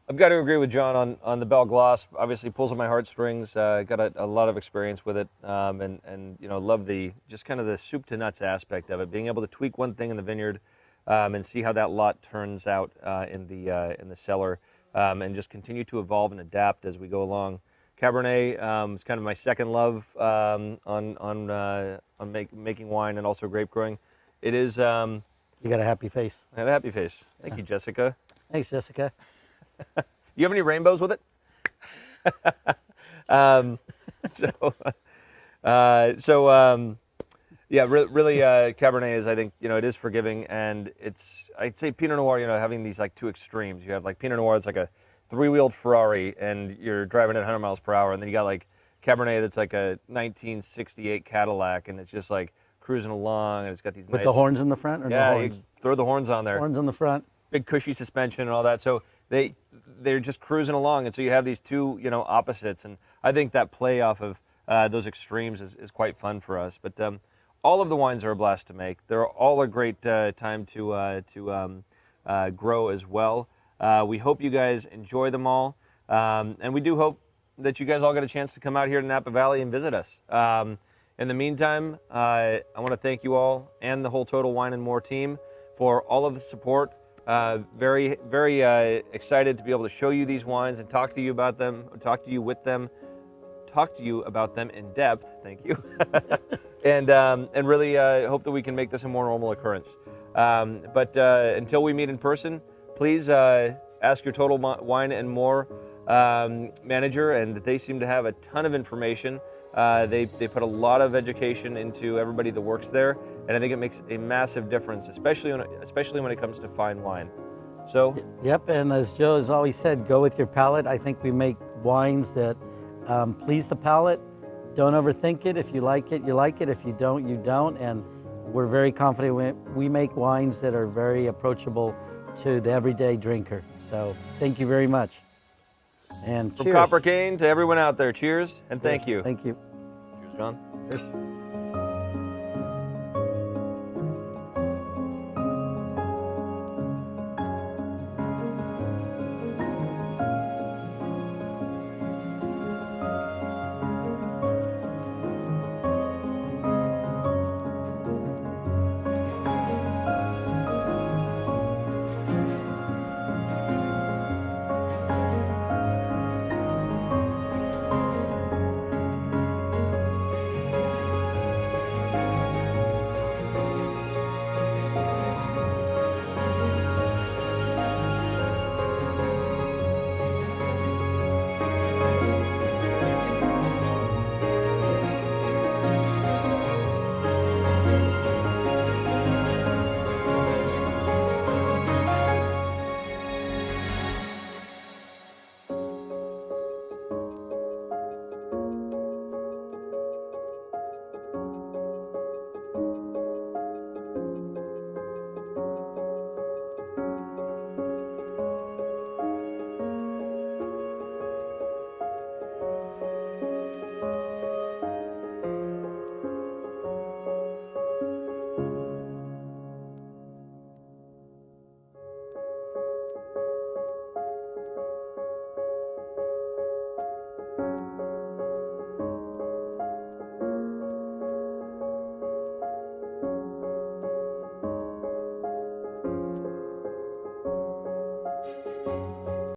I've got to agree with John on the Belle Glos. Obviously, pulls on my heartstrings. Got a lot of experience with it, and love the just kind of the soup to nuts aspect of it. Being able to tweak one thing in the vineyard, and see how that lot turns out in the cellar, and just continue to evolve and adapt as we go along. Cabernet is kind of my second love on making wine and also grape growing. It is. You got a happy face. I have a happy face. Thank you, Jessica. Thanks, Jessica. You have any rainbows with it? Really, Cabernet is, I think, it is forgiving, and I'd say Pinot Noir, having these like two extremes. You have like Pinot Noir, it's like a three-wheeled Ferrari, and you're driving at 100 miles per hour, and then you got like Cabernet that's like a 1968 Cadillac, and it's just like cruising along, and it's got these with nice, the horns in the front, or yeah, no horns? you throw the horns on there. Horns on the front. Big cushy suspension and all that. So they're just cruising along, and so you have these two opposites, and I think that play off of those extremes is quite fun for us. But all of the wines are a blast to make. They're all a great time to grow as well. We hope you guys enjoy them all, and we do hope that you guys all get a chance to come out here to Napa Valley and visit us. In the meantime, I want to thank you all and the whole Total Wine & More team for all of the support. Very, very excited to be able to show you these wines and talk to you about them, talk to you about them in depth. Thank you. and really hope that we can make this a more normal occurrence. But until we meet in person, please ask your Total Wine & More manager, and they seem to have a ton of information. They put a lot of education into everybody that works there, and I think it makes a massive difference, especially when it comes to fine wine. So. Yep, and as Joe has always said, go with your palate. I think we make wines that please the palate. Don't overthink it. If you like it, you like it. If you don't, you don't. And we're very confident we make wines that are very approachable to the everyday drinker. So thank you very much. And from cheers. Copper Cane to everyone out there, cheers and thank you. Thank you. Cheers, John. Cheers.